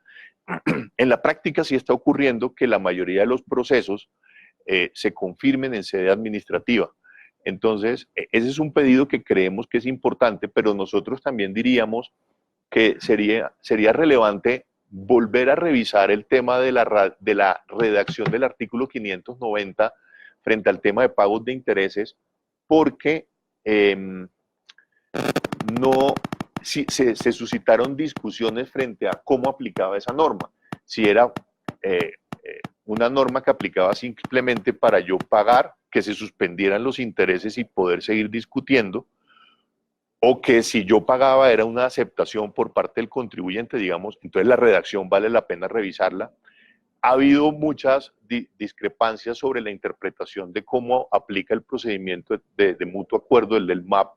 en la práctica sí está ocurriendo que la mayoría de los procesos se confirmen en sede administrativa. Entonces, ese es un pedido que creemos que es importante, pero nosotros también diríamos que sería relevante volver a revisar el tema de la redacción del artículo 590 frente al tema de pagos de intereses, porque se suscitaron discusiones frente a cómo aplicaba esa norma. Si era una norma que aplicaba simplemente para yo pagar, que se suspendieran los intereses y poder seguir discutiendo, o que si yo pagaba era una aceptación por parte del contribuyente, digamos, entonces la redacción vale la pena revisarla. Ha habido muchas discrepancias sobre la interpretación de cómo aplica el procedimiento de mutuo acuerdo, el del MAP,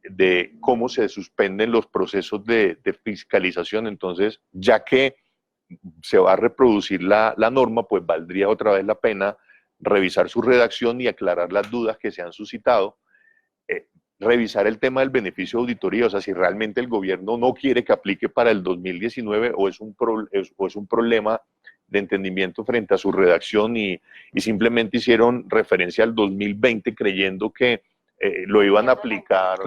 de cómo se suspenden los procesos de fiscalización. Entonces, ya que se va a reproducir la norma, pues valdría otra vez la pena revisar su redacción y aclarar las dudas que se han suscitado. Revisar el tema del beneficio de auditoría, o sea, si realmente el gobierno no quiere que aplique para el 2019 o es un problema de entendimiento frente a su redacción y simplemente hicieron referencia al 2020 creyendo que lo iban a aplicar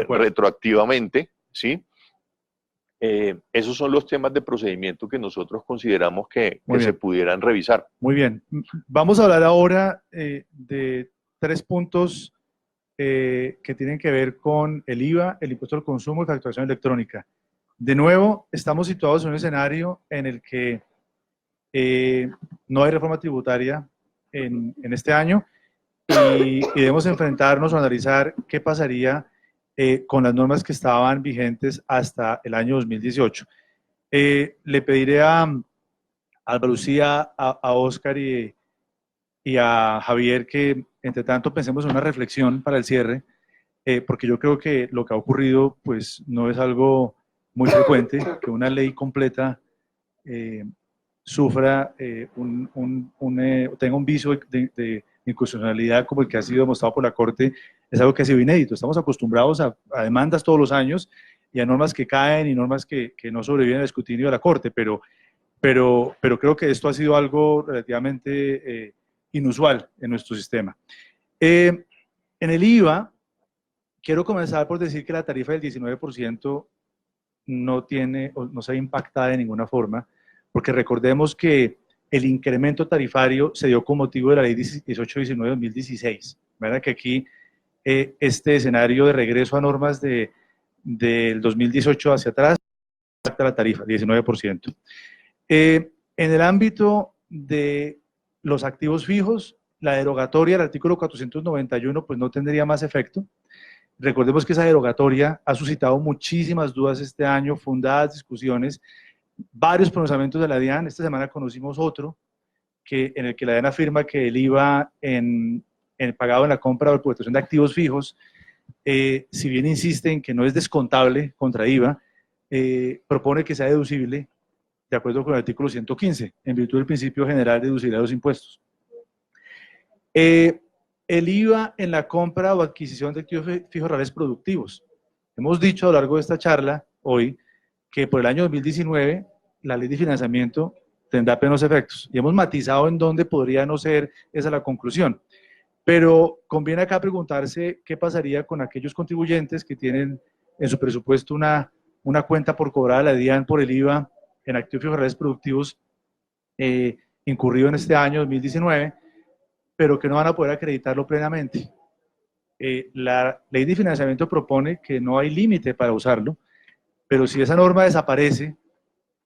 retroactivamente, ¿sí? Esos son los temas de procedimiento que nosotros consideramos que Muy se bien. pudieran revisar. Muy bien. Vamos a hablar ahora de 3 puntos que tienen que ver con el IVA, el impuesto al consumo y facturación electrónica. De nuevo, estamos situados en un escenario en el que no hay reforma tributaria en este año y debemos enfrentarnos o analizar qué pasaría con las normas que estaban vigentes hasta el año 2018. Le pediré a Alba Lucía, a Oscar y a Javier que, entre tanto, pensemos en una reflexión para el cierre, porque yo creo que lo que ha ocurrido pues no es algo muy frecuente, que una ley completa sufra, tenga un viso de inconstitucionalidad como el que ha sido demostrado por la Corte. Es algo que ha sido inédito. Estamos acostumbrados a demandas todos los años y a normas que caen y normas que no sobreviven al escrutinio de la Corte, pero creo que esto ha sido algo relativamente inusual en nuestro sistema. En el IVA, quiero comenzar por decir que la tarifa del 19% no se ha impactado de ninguna forma, porque recordemos que el incremento tarifario se dio con motivo de la ley 1819-2016, ¿verdad? Que aquí este escenario de regreso a normas del 2018 hacia atrás, la tarifa, 19%. En el ámbito de los activos fijos, la derogatoria del artículo 491 pues no tendría más efecto. Recordemos que esa derogatoria ha suscitado muchísimas dudas este año, fundadas discusiones, varios pronunciamientos de la DIAN. Esta semana conocimos otro en el que la DIAN afirma que el IVA en pagado en la compra o exportación de activos fijos, si bien insiste en que no es descontable contra IVA, propone que sea deducible de acuerdo con el artículo 115, en virtud del principio general de deducibilidad de los impuestos. El IVA en la compra o adquisición de activos fijos reales productivos. Hemos dicho a lo largo de esta charla hoy que por el año 2019 la ley de financiamiento tendrá plenos efectos y hemos matizado en dónde podría no ser esa la conclusión. Pero conviene acá preguntarse qué pasaría con aquellos contribuyentes que tienen en su presupuesto una cuenta por cobrar a la DIAN por el IVA en activos fijos reales productivos incurrido en este año 2019, pero que no van a poder acreditarlo plenamente. La ley de financiamiento propone que no hay límite para usarlo, pero si esa norma desaparece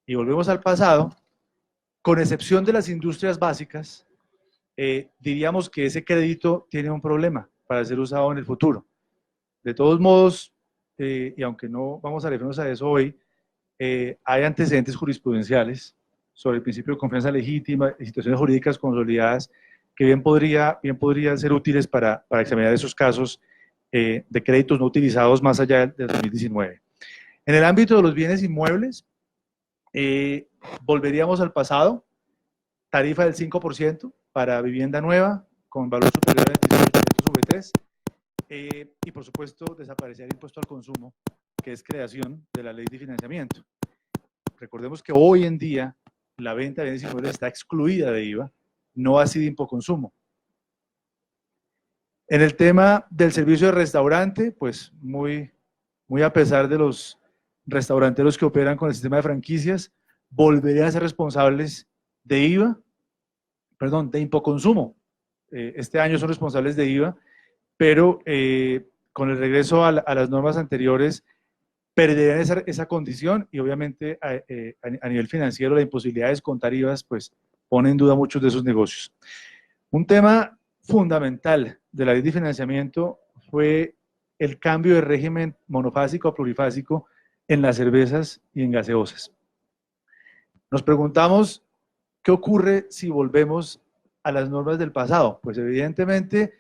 y volvemos al pasado, con excepción de las industrias básicas, diríamos que ese crédito tiene un problema para ser usado en el futuro. De todos modos, y aunque no vamos a referirnos a eso hoy, hay antecedentes jurisprudenciales sobre el principio de confianza legítima y situaciones jurídicas consolidadas que bien podrían ser útiles para examinar esos casos de créditos no utilizados más allá del 2019. En el ámbito de los bienes inmuebles, volveríamos al pasado, tarifa del 5% para vivienda nueva con valor superior a 25% V3, y por supuesto desaparecer el impuesto al consumo, que es creación de la ley de financiamiento. Recordemos que hoy en día la venta de bienes inmuebles está excluida de IVA, no así de Impoconsumo. En el tema del servicio de restaurante, pues muy a pesar de los restauranteros que operan con el sistema de franquicias, volverían a ser responsables de IVA, perdón, de Impoconsumo. Este año son responsables de IVA, pero con el regreso a las normas anteriores perderían esa condición y obviamente a nivel financiero la imposibilidad de descontar IVAs pues pone en duda muchos de esos negocios. Un tema fundamental de la ley de financiamiento fue el cambio de régimen monofásico a plurifásico en las cervezas y en gaseosas. Nos preguntamos qué ocurre si volvemos a las normas del pasado. Pues evidentemente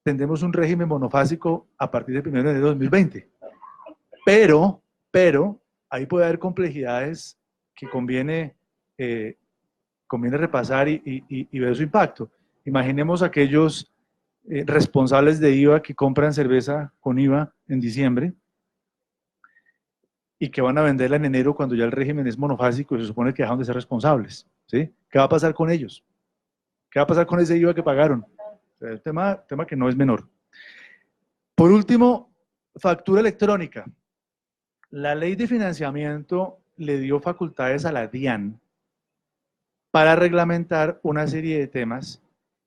tendremos un régimen monofásico a partir del 1 de enero de 2020. Pero ahí puede haber complejidades que conviene repasar y ver su impacto. Imaginemos aquellos responsables de IVA que compran cerveza con IVA en diciembre y que van a venderla en enero cuando ya el régimen es monofásico y se supone que dejan de ser responsables, ¿sí? ¿Qué va a pasar con ellos? ¿Qué va a pasar con ese IVA que pagaron? O sea, es un tema que no es menor. Por último, factura electrónica. la ley de financiamiento le dio facultades a la DIAN para reglamentar una serie de temas,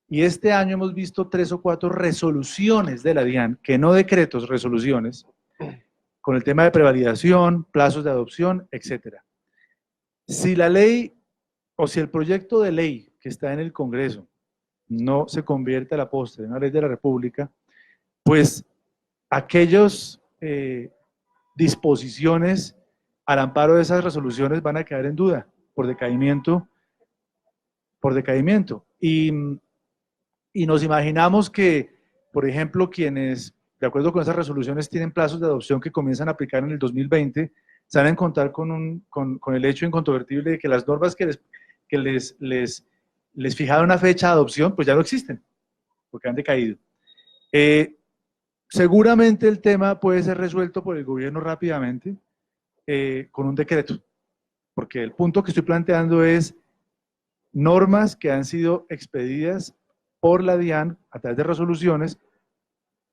y este año hemos visto 3 o 4 resoluciones de la DIAN, que no decretos, resoluciones, con el tema de prevalidación, plazos de adopción, etc. Si la ley, o si el proyecto de ley que está en el Congreso no se convierte a la postre en una ley de la República, pues aquellas disposiciones al amparo de esas resoluciones van a quedar en duda por decaimiento. Y nos imaginamos que, por ejemplo, quienes, de acuerdo con esas resoluciones, tienen plazos de adopción que comienzan a aplicar en el 2020, se van a encontrar con el hecho incontrovertible de que las normas que les fijaron una fecha de adopción, pues ya no existen, porque han decaído. Seguramente el tema puede ser resuelto por el gobierno rápidamente con un decreto, porque el punto que estoy planteando es normas que han sido expedidas por la DIAN a través de resoluciones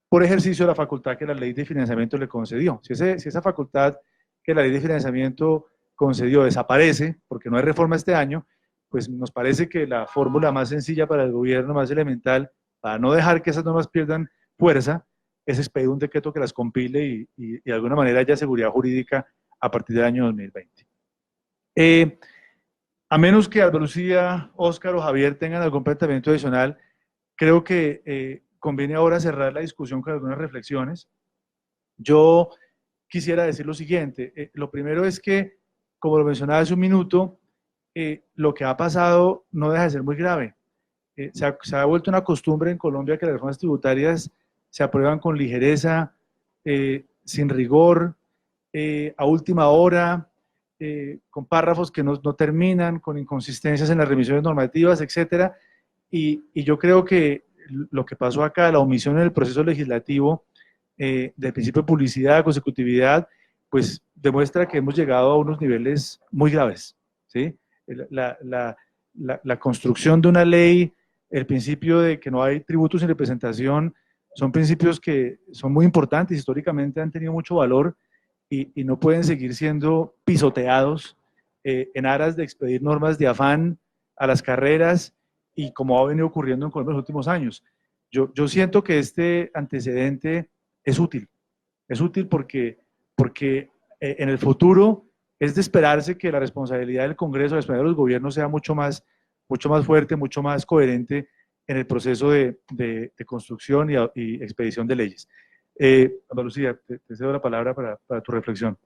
por ejercicio de la facultad que la ley de financiamiento le concedió. Si esa facultad que la ley de financiamiento concedió desaparece, porque no hay reforma este año, pues nos parece que la fórmula más sencilla para el gobierno, más elemental, para no dejar que esas normas pierdan fuerza, es expedir un decreto que las compile y de alguna manera haya seguridad jurídica a partir del año 2020. A menos que Álvaro Lucía, Óscar o Javier tengan algún planteamiento adicional, creo que conviene ahora cerrar la discusión con algunas reflexiones. Yo quisiera decir lo siguiente. Lo primero es que, como lo mencionaba hace un minuto, lo que ha pasado no deja de ser muy grave. Se ha vuelto una costumbre en Colombia que las reformas tributarias se aprueban con ligereza, sin rigor, a última hora, con párrafos que no terminan, con inconsistencias en las revisiones normativas, etc. Y yo creo que lo que pasó acá, la omisión en el proceso legislativo del principio de publicidad, consecutividad, pues demuestra que hemos llegado a unos niveles muy graves, ¿sí? La construcción de una ley, el principio de que no hay tributos sin representación, son principios que son muy importantes, históricamente han tenido mucho valor y no pueden seguir siendo pisoteados en aras de expedir normas de afán a las carreras y como ha venido ocurriendo en Colombia en los últimos años. Yo siento que este antecedente es útil porque en el futuro es de esperarse que la responsabilidad del Congreso, la responsabilidad de los gobiernos sea mucho más fuerte, mucho más coherente en el proceso de construcción y expedición de leyes. Ana Lucía, te cedo la palabra para tu reflexión.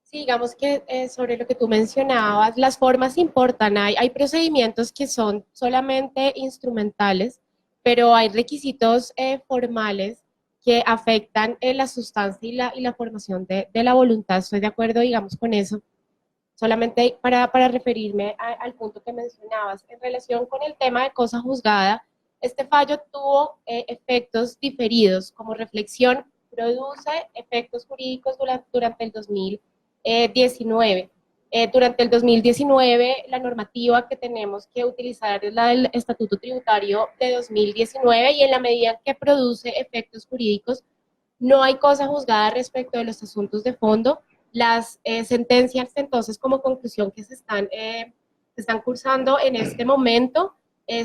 Sí, digamos que sobre lo que tú mencionabas, las formas importan. Hay procedimientos que son solamente instrumentales, pero hay requisitos formales que afectan la sustancia y la formación de la voluntad. Estoy de acuerdo, digamos, con eso. Solamente para referirme al punto que mencionabas, en relación con el tema de cosa juzgada, este fallo tuvo efectos diferidos. Como reflexión, produce efectos jurídicos durante el 2019. Durante el 2019, la normativa que tenemos que utilizar es la del Estatuto Tributario de 2019 y en la medida que produce efectos jurídicos, no hay cosa juzgada respecto de los asuntos de fondo. Las sentencias, entonces, como conclusión que se están cursando en este momento,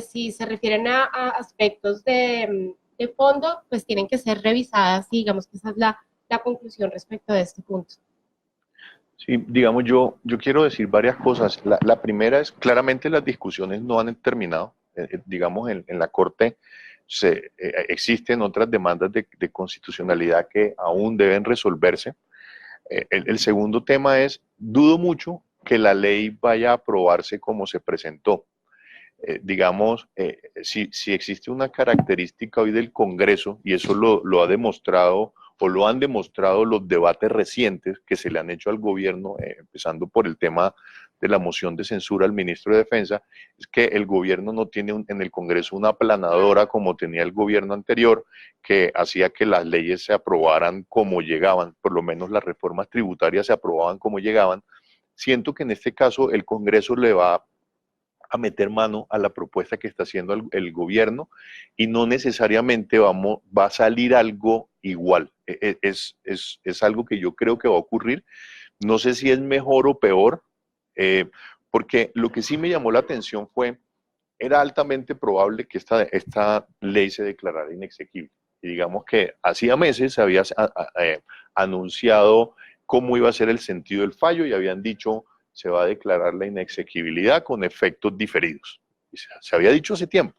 si se refieren a aspectos de fondo, pues tienen que ser revisadas y digamos que esa es la conclusión respecto de este punto. Sí, digamos, yo quiero decir varias cosas. La primera es, claramente las discusiones no han terminado. Digamos, en la Corte existen otras demandas de constitucionalidad que aún deben resolverse. El segundo tema es, dudo mucho que la ley vaya a aprobarse como se presentó. Digamos, si existe una característica hoy del Congreso, y eso lo ha demostrado o lo han demostrado los debates recientes que se le han hecho al gobierno, empezando por el tema de la moción de censura al ministro de Defensa, es que el gobierno no tiene en el Congreso una aplanadora como tenía el gobierno anterior, que hacía que las leyes se aprobaran como llegaban, por lo menos las reformas tributarias se aprobaban como llegaban. Siento que en este caso el Congreso le va a meter mano a la propuesta que está haciendo el gobierno y no necesariamente va a salir algo igual. Es algo que yo creo que va a ocurrir. No sé si es mejor o peor, porque lo que sí me llamó la atención era altamente probable que esta ley se declarara inexequible. Y digamos que hacía meses se había anunciado cómo iba a ser el sentido del fallo y habían dicho se va a declarar la inexequibilidad con efectos diferidos. Se había dicho hace tiempo.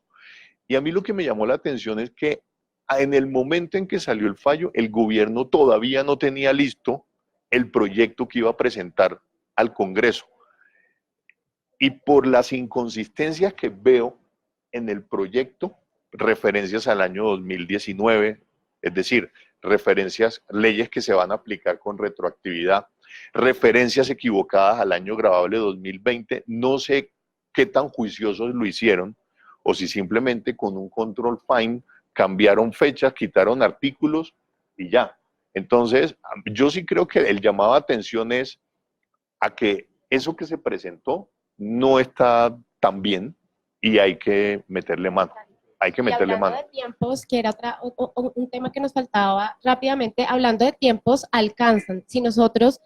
Y a mí lo que me llamó la atención es que en el momento en que salió el fallo, el gobierno todavía no tenía listo el proyecto que iba a presentar al Congreso. Y por las inconsistencias que veo en el proyecto, referencias al año 2019, es decir, leyes que se van a aplicar con retroactividad, referencias equivocadas al año grabable 2020, no sé qué tan juiciosos lo hicieron, o si simplemente con un control fine cambiaron fechas, quitaron artículos y ya. Entonces, yo sí creo que el llamado a atención es a que eso que se presentó no está tan bien y hay que meterle mano. Hay que meterle mano. Hablando de tiempos, que era un tema que nos faltaba rápidamente, hablando de tiempos, alcanzan. Si nosotros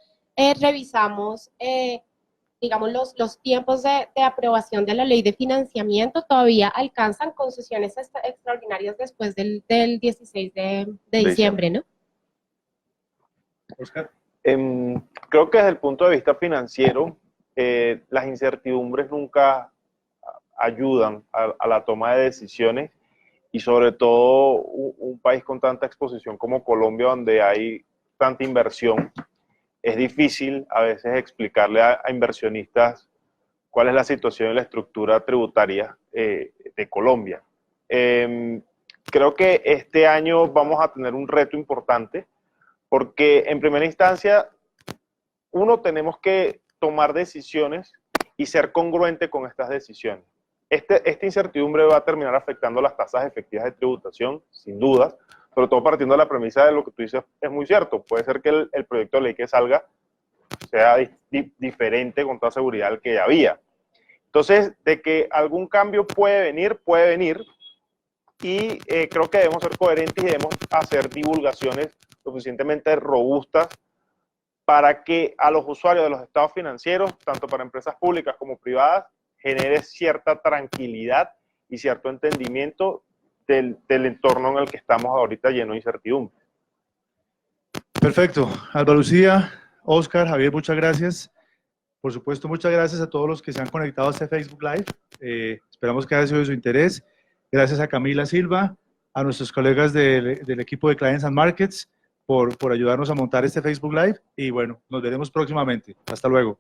revisamos, digamos, los tiempos de aprobación de la ley de financiamiento, todavía alcanzan con sesiones extraordinarias después del 16 de diciembre, ¿no? Oscar. Creo que desde el punto de vista financiero, las incertidumbres nunca ayudan a la toma de decisiones y sobre todo un país con tanta exposición como Colombia, donde hay tanta inversión, es difícil a veces explicarle a inversionistas cuál es la situación y la estructura tributaria de Colombia. Creo que este año vamos a tener un reto importante porque en primera instancia, tenemos que tomar decisiones y ser congruente con estas decisiones. Esta incertidumbre va a terminar afectando las tasas efectivas de tributación, sin dudas, sobre todo partiendo de la premisa de lo que tú dices, es muy cierto. Puede ser que el proyecto de ley que salga sea diferente con toda seguridad al que ya había. Entonces, de que algún cambio puede venir, y creo que debemos ser coherentes y debemos hacer divulgaciones suficientemente robustas para que a los usuarios de los estados financieros, tanto para empresas públicas como privadas, genere cierta tranquilidad y cierto entendimiento del entorno en el que estamos ahorita lleno de incertidumbre. Perfecto. Alba Lucía, Oscar, Javier, muchas gracias. Por supuesto, muchas gracias a todos los que se han conectado a este Facebook Live. Esperamos que haya sido de su interés. Gracias a Camila Silva, a nuestros colegas del equipo de Clients and Markets por ayudarnos a montar este Facebook Live. Y bueno, nos veremos próximamente. Hasta luego.